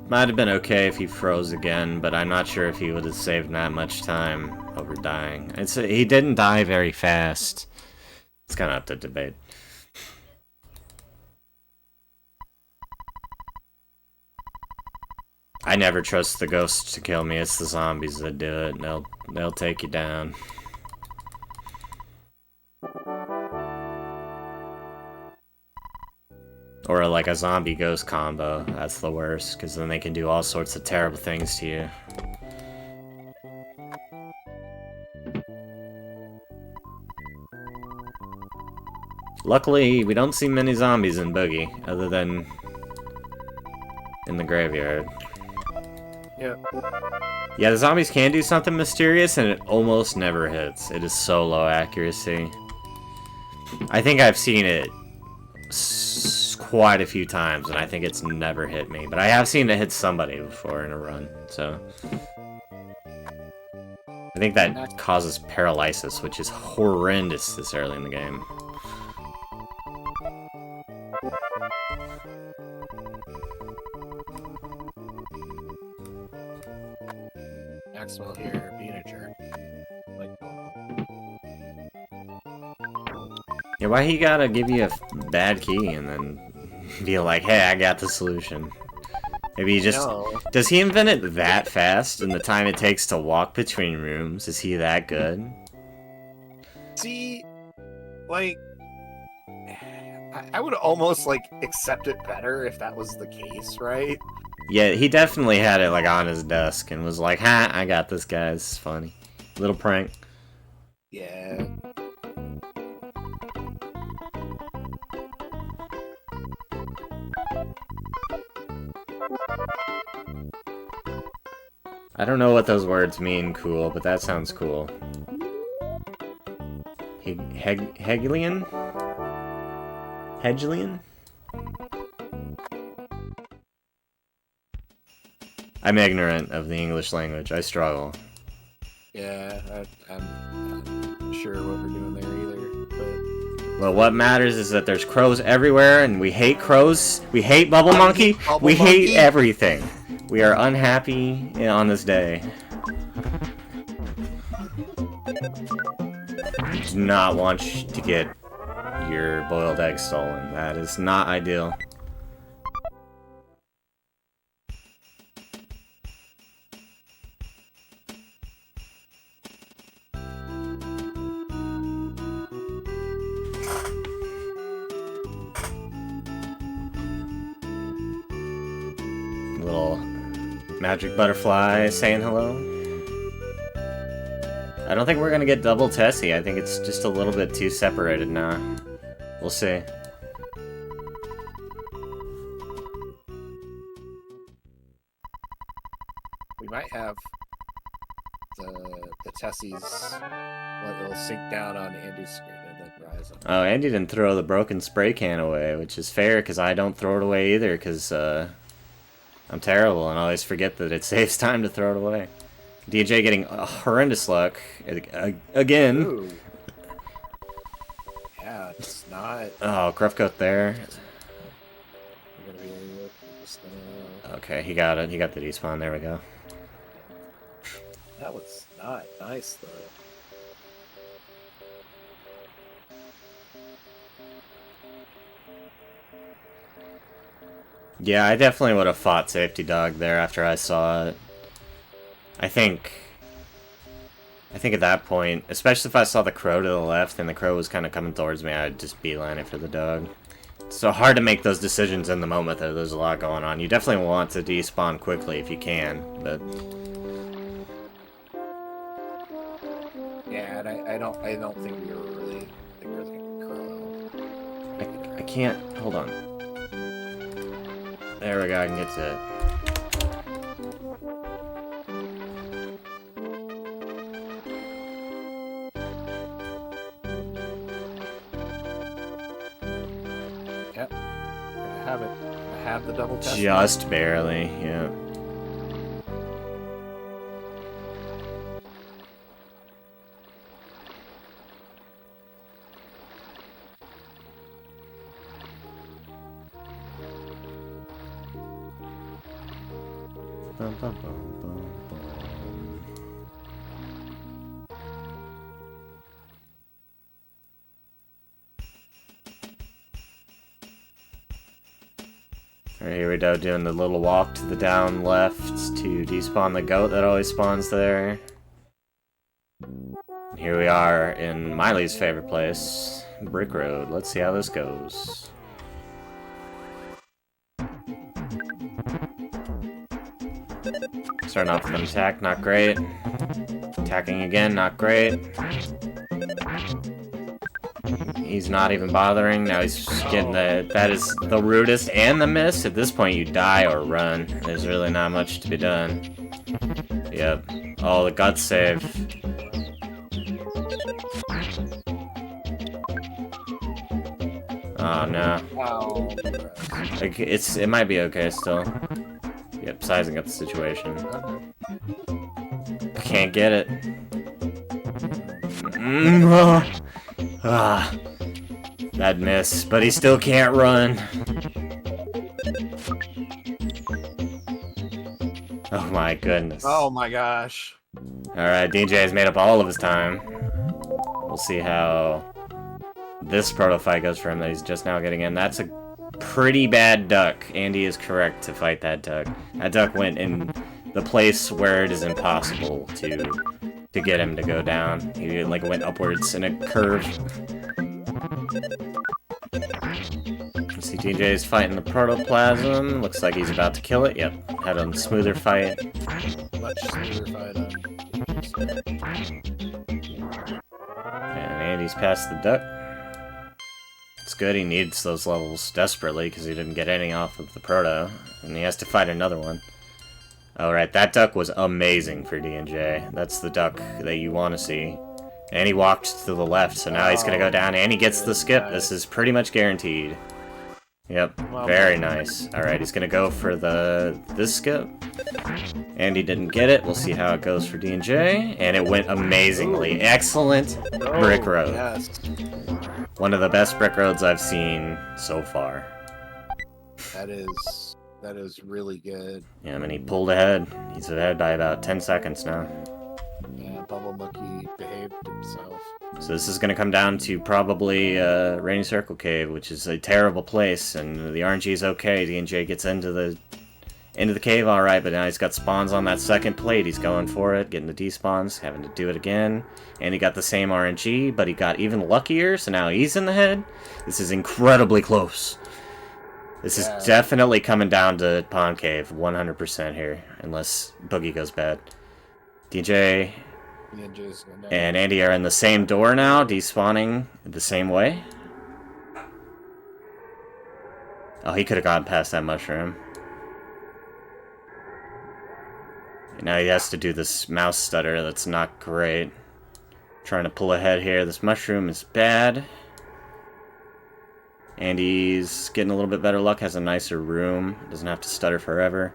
might have been okay if he froze again, but I'm not sure if he would have saved that much time over dying. He didn't die very fast. It's kind of up to debate. I never trust the ghosts to kill me. It's the zombies that do it. They'll take you down. Or like a zombie ghost combo. That's the worst, because then they can do all sorts of terrible things to you. Luckily, we don't see many zombies in Boogey, other than in the graveyard. Yep. Yeah, the zombies can do something mysterious, and it almost never hits. It is so low accuracy. I think I've seen it quite a few times, and I think it's never hit me. But I have seen it hit somebody before in a run, so... I think that causes paralysis, which is horrendous this early in the game. Maxwell here, being a jerk. Like, Yeah, why he gotta give you a bad key and then be like, hey, I got the solution? Maybe he just... no. Does he invent it that fast in the time it takes to walk between rooms? Is he that good? See, like, I would almost, like, accept it better if that was the case, right? Yeah, he definitely had it, like, on his desk and was like, ha, I got this guy, this is funny. Little prank. Yeah. I don't know what those words mean, cool, but that sounds cool. Hegelian? Hegelian? I'm ignorant of the English language. I struggle. Yeah, I'm not sure what we're doing there either, but... Well, what matters is that there's crows everywhere, and we hate crows. We hate Bubble Monkey. We hate everything. We are unhappy on this day. I do not want to get your boiled egg stolen. That is not ideal. Little magic butterfly saying hello. I don't think we're gonna get double Tessie. I think it's just a little bit too separated now. We'll see. We might have the Tessies, like, it'll sink down on Andy's screen and then rise up. Oh, Andy didn't throw the broken spray can away, which is fair, because I don't throw it away either, because I'm terrible and always forget that it saves time to throw it away. DJ getting horrendous luck again. Ooh. Yeah, it's not. Oh, Gruffcoat there. We're gonna be just gonna... Okay, he got it. He got the despawn. There we go. That was not nice though. Yeah, I definitely would have fought Safety Dog there after I saw it. I think at that point, especially if I saw the crow to the left and the crow was kind of coming towards me, I'd just beeline it for the dog. It's so hard to make those decisions in the moment though. There's a lot going on. You definitely want to despawn quickly if you can, but... Yeah, and I don't think we were really crow. I can't... Hold on. There we go, I can get to it. Yep. I have it. I have the double test. Just barely, yeah. Bum, bum, bum, bum, bum. Alright, here we go, doing the little walk to the down left to despawn the goat that always spawns there. And here we are in my least favorite place, Brick Road. Let's see how this goes. Starting off with an attack, not great. Attacking again, not great. He's not even bothering. Now he's getting the... That is the rudest and the miss. At this point, you die or run. There's really not much to be done. Yep. Oh, the gut save. Oh, no. Wow. Like, it might be okay still. Yep, sizing up the situation. Can't get it. That miss, but he still can't run. Oh my goodness. Oh my gosh. Alright, DJ has made up all of his time. We'll see how this proto fight goes for him that he's just now getting in. That's a pretty bad duck. Andy is correct to fight that duck. That duck went in the place where it is impossible to get him to go down. He like went upwards in a curve. Let's see, DJ is fighting the protoplasm. Looks like he's about to kill it. Yep, had a smoother fight. Much smoother fight on. And Andy's past the duck. It's good, he needs those levels desperately because he didn't get any off of the proto, and he has to fight another one. Alright, that duck was amazing for D&J. That's the duck that you want to see. And he walked to the left, so now he's going to go down, and he gets the skip. This is pretty much guaranteed. Yep, very nice. Alright, he's going to go for this skip. Andy didn't get it. We'll see how it goes for D&J. And it went amazingly. Excellent brick road. Yes. One of the best brick roads I've seen so far. That is really good. Yeah, I mean, he pulled ahead. He's ahead by about 10 seconds now. Yeah, Bubble Monkey behaved himself. So this is going to come down to probably Rainy Circle Cave, which is a terrible place, and the RNG is okay. D&J gets into the cave all right, but now he's got spawns on that second plate. He's going for it, getting the despawns, having to do it again. And he got the same RNG, but he got even luckier, so now he's in the head. This is incredibly close. This is definitely coming down to Pond Cave, 100% here, unless Boogey goes bad. DJ and Andy are in the same door now, despawning the same way. Oh, he could have gotten past that mushroom. Now he has to do this mouse stutter. That's not great. Trying to pull ahead here. This mushroom is bad. Andy's getting a little bit better luck. Has a nicer room. Doesn't have to stutter forever.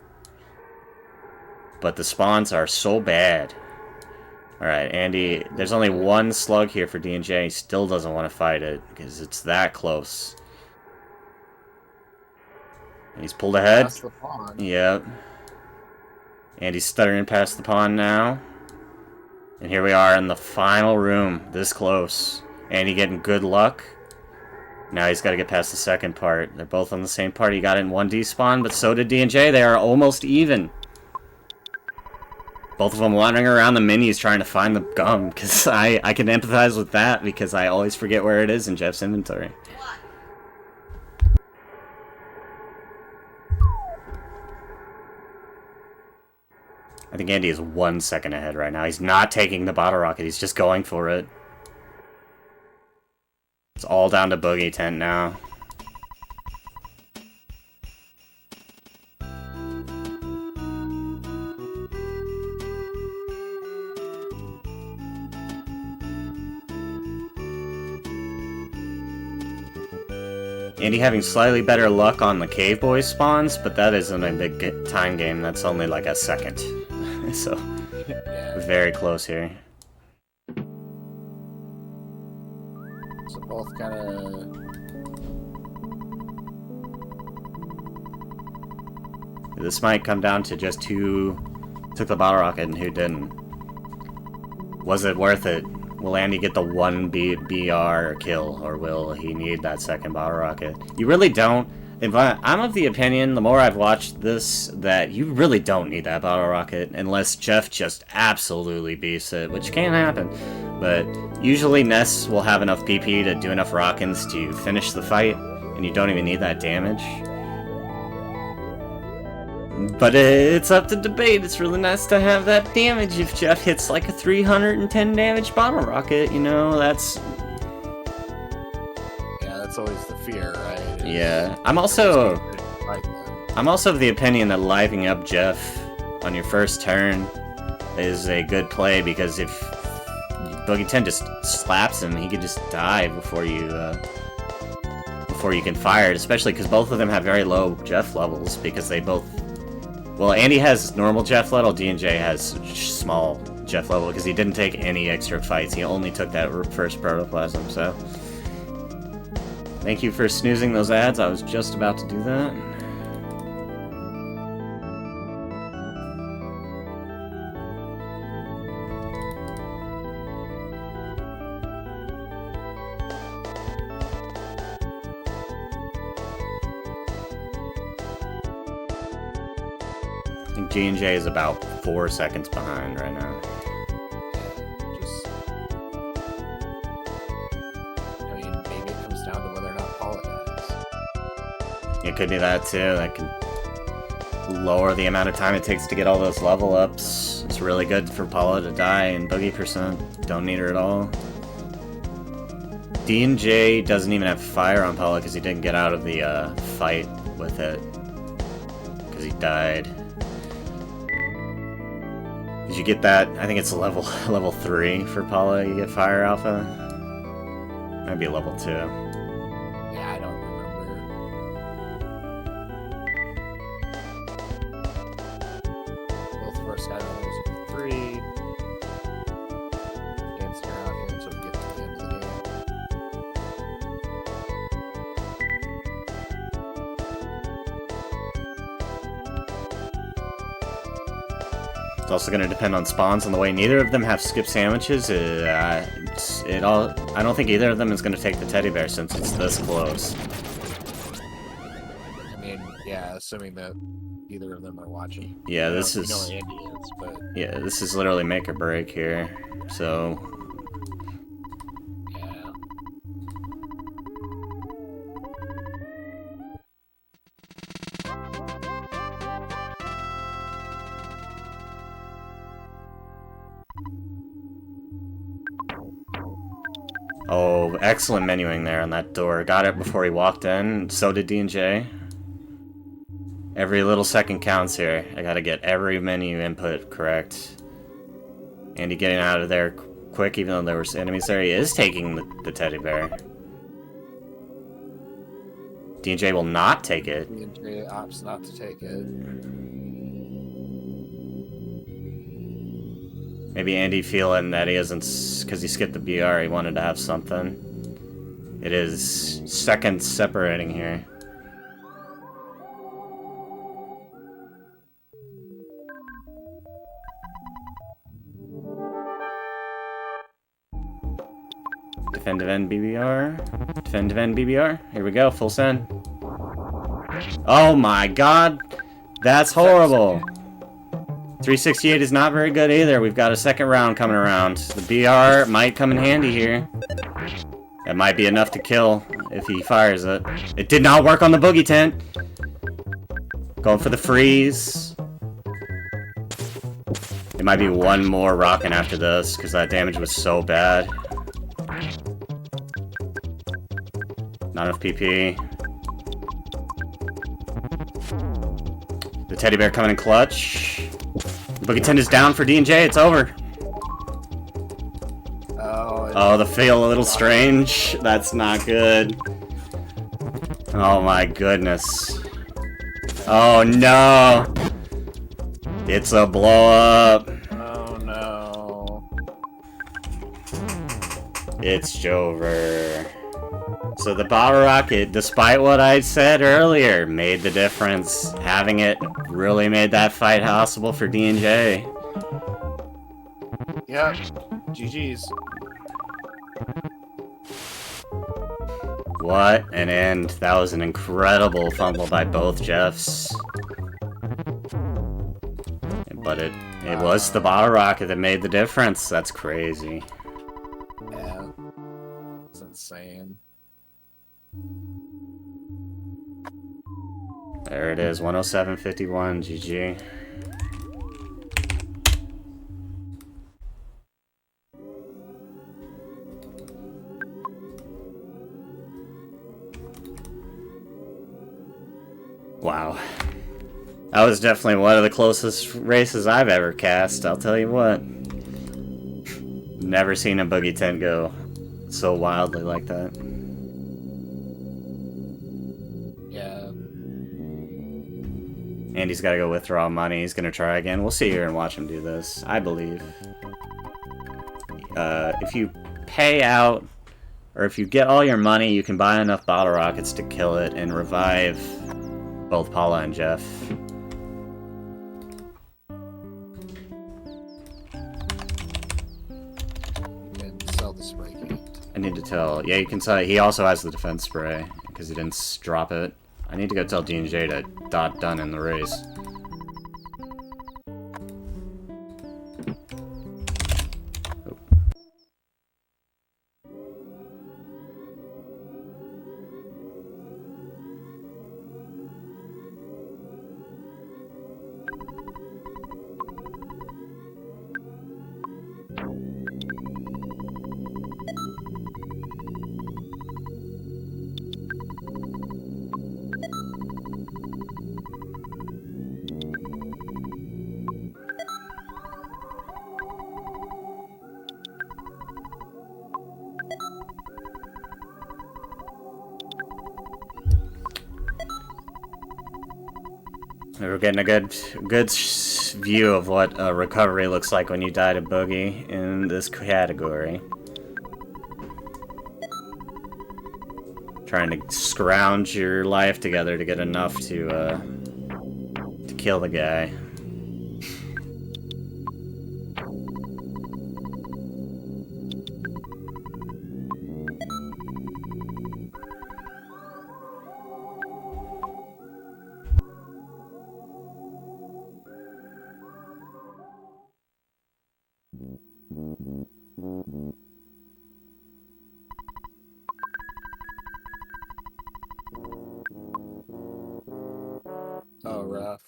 But the spawns are so bad. Alright, Andy. There's only one slug here for D&J. He still doesn't want to fight it because it's that close. And he's pulled ahead. Past the pond. Yep. Andy's stuttering past the pond now. And here we are in the final room, this close. Andy getting good luck. Now he's got to get past the second part. They're both on the same part. He got it in one despawn, but so did D&J. They are almost even. Both of them wandering around the minis trying to find the gum, because I can empathize with that, because I always forget where it is in Jeff's inventory. I think Andy is 1 second ahead right now. He's not taking the bottle rocket. He's just going for it. It's all down to Boogey Tent now. Andy having slightly better luck on the Cave Boy spawns, but that isn't a big time game. That's only like a second. So, very close here. So both kind of... This might come down to just who took the bottle rocket and who didn't. Was it worth it? Will Andy get the one BR kill, or will he need that second bottle rocket? You really don't. I'm of the opinion, the more I've watched this, that you really don't need that bottle rocket unless Jeff just absolutely beefs it, which can happen. But usually Ness will have enough PP to do enough rockins to finish the fight, and you don't even need that damage. But it's up to debate. It's really nice to have that damage if Jeff hits like a 310 damage bottle rocket, you know, that's... Yeah, that's always the fear, right? Yeah. I'm also of the opinion that livening up Jeff on your first turn is a good play, because if Boogey 10 just slaps him, he could just die before you can fire it, especially because both of them have very low Jeff levels, because they both... Well, Andy has normal Jeff level, D&J has small Jeff level, because he didn't take any extra fights. He only took that first protoplasm, so... Thank you for snoozing those ads. I was just about to do that. I think G&J is about 4 seconds behind right now. It could be that too. That can lower the amount of time it takes to get all those level ups. It's really good for Paula to die and Boogey %. Don't need her at all. D&J doesn't even have fire on Paula because he didn't get out of the fight with it. Because he died. Did you get that? I think it's level 3 for Paula. You get Fire Alpha. Might be level 2. Yeah, I don't remember. Both of our Skylanders are 3. Dancing around here until we get to the end of the game. It's also going to depend on spawns on the way. Neither of them have skip sandwiches. I don't think either of them is going to take the teddy bear since it's this close. I mean, yeah, assuming that either of them are watching. Yeah, this You is... know where Andy is, but Yeah, this is literally make or break here. So... yeah. Oh, excellent menuing there on that door. Got it before he walked in. So did D&J. Every little second counts here. I gotta get every menu input correct. Andy getting out of there quick, even though there was enemies there. He is taking the teddy bear. D&J will not take it. D&J opts not to take it. Maybe Andy feeling that he isn't, because he skipped the BR, he wanted to have something. It is seconds separating here. Defend BBR. Defend BBR. Here we go, full send. Oh my god! That's horrible! 368 is not very good either. We've got a second round coming around. The BR might come in handy here. That might be enough to kill if he fires it. It did not work on the Boogey tent. Going for the freeze. It might be one more rocking after this because that damage was so bad. Not enough PP. The teddy bear coming in clutch. The Boogey tent is down for D&J. It's over. Oh, the feel a little strange. That's not good. Oh my goodness. Oh no. It's a blow up. Oh no. It's Jover. So the bottle rocket, despite what I said earlier, made the difference. Having it really made that fight possible for D&J. Yep. GG's. What an end. That was an incredible fumble by both Jeffs. But it was the bottle rocket that made the difference. That's crazy. Yeah. It's insane. There it is, 107.51, GG. Wow. That was definitely one of the closest races I've ever cast, I'll tell you what. Never seen a Boogey tent go so wildly like that. Yeah. Andy's gotta go withdraw money, he's gonna try again. We'll sit here and watch him do this, I believe. If you pay out, or if you get all your money, you can buy enough bottle rockets to kill it and revive both Paula and Jeff. You can sell the spray can. I need to tell... Yeah, you can tell... He also has the defense spray, because he didn't drop it. I need to go tell D&J to done in the race. Oh. we're getting a good view of what recovery looks like when you die to Boogey in this category. Trying to scrounge your life together to get enough to kill the guy. Oh, rough.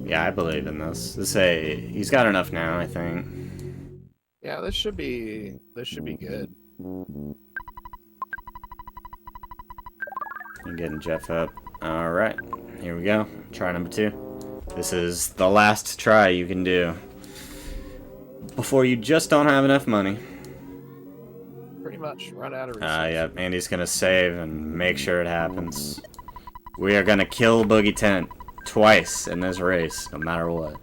Yeah, I believe in this. He's got enough now, I think. Yeah, this should be good. I'm getting Jeff up. Alright, here we go. Try number 2. This is the last try you can do before you just don't have enough money. Pretty much run out of resources. Yep, Andy's gonna save and make sure it happens. We are gonna kill Boogey Tent twice in this race, no matter what.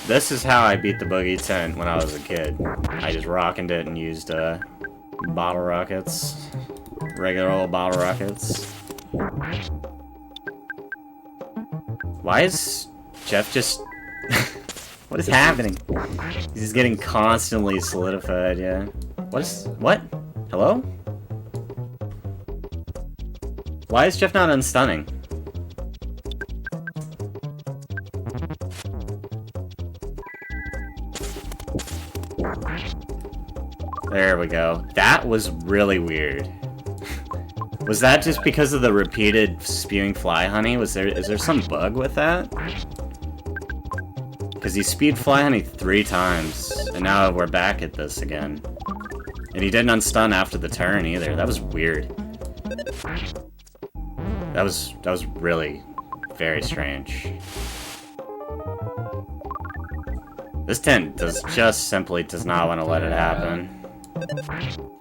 This is how I beat the Boogey Tent when I was a kid. I just rocketed it and used bottle rockets. Regular old bottle rockets. Why is Jeff just... What is happening? He's getting constantly solidified, yeah. What? Hello? Why is Jeff not unstunning? There we go. That was really weird. Was that just because of the repeated spewing fly honey? Is there some bug with that? Because he spewed fly honey 3 times, and now we're back at this again. And he didn't unstun after the turn either. That was weird. That was really very strange. This tent just simply does not want to let it happen.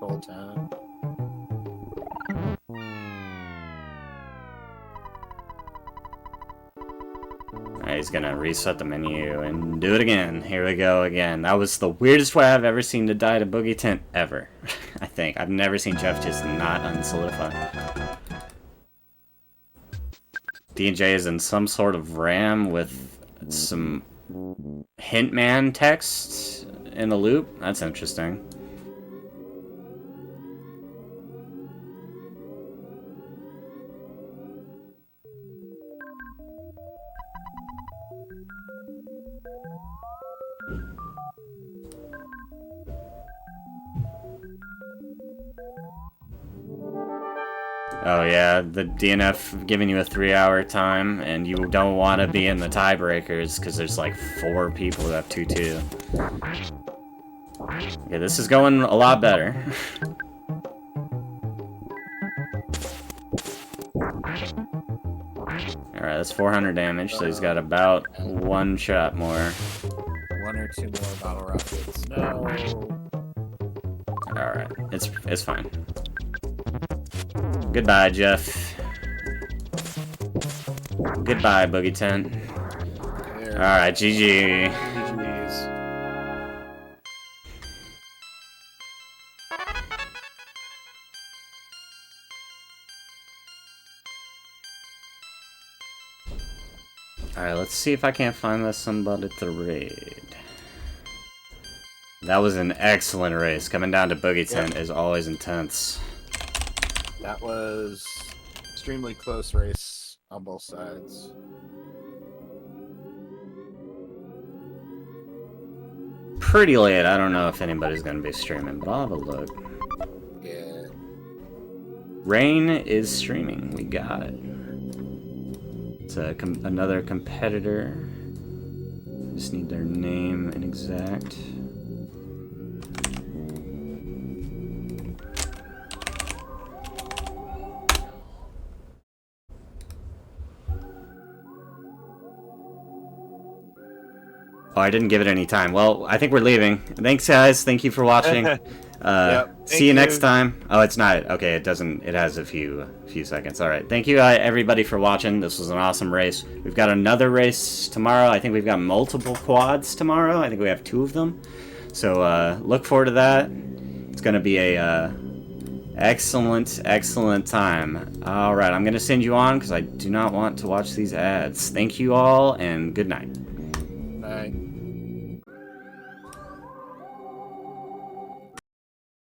Full time. Alright, he's gonna reset the menu and do it again. Here we go again. That was the weirdest way I've ever seen to die to Boogey Tent ever. I think. I've never seen Jeff just not unsolidify. DJ is in some sort of RAM with some Hintman text in a loop. That's interesting. Oh yeah, the DNF giving you a 3-hour time, and you don't want to be in the tiebreakers because there's like 4 people who have 2-2. Okay, this is going a lot better. Alright, that's 400 damage, so he's got about 1 shot more. 1 or 2 more bottle rockets. No. Alright, it's fine. Goodbye, Jeff. Goodbye, Boogey Tent. Alright, GG. GG's. Alright, let's see if I can't find us somebody to raid. That was an excellent race. Coming down to Boogey Tent is always intense. That was extremely close race on both sides. pretty late. I don't know if anybody's going to be streaming, but I'll have a look. Yeah. Rain is streaming. We got it. It's another competitor. Just need their name and exact. Oh, I didn't give it any time. Well, I think we're leaving. Thanks, guys. Thank you for watching. See you next time. Oh, it's not. Okay, it doesn't. It has a few seconds. All right. Thank you, everybody, for watching. This was an awesome race. We've got another race tomorrow. I think we've got multiple quads tomorrow. I think we have 2 of them. So look forward to that. It's going to be a excellent time. All right. I'm going to send you on because I do not want to watch these ads. Thank you all, and good night. Bye.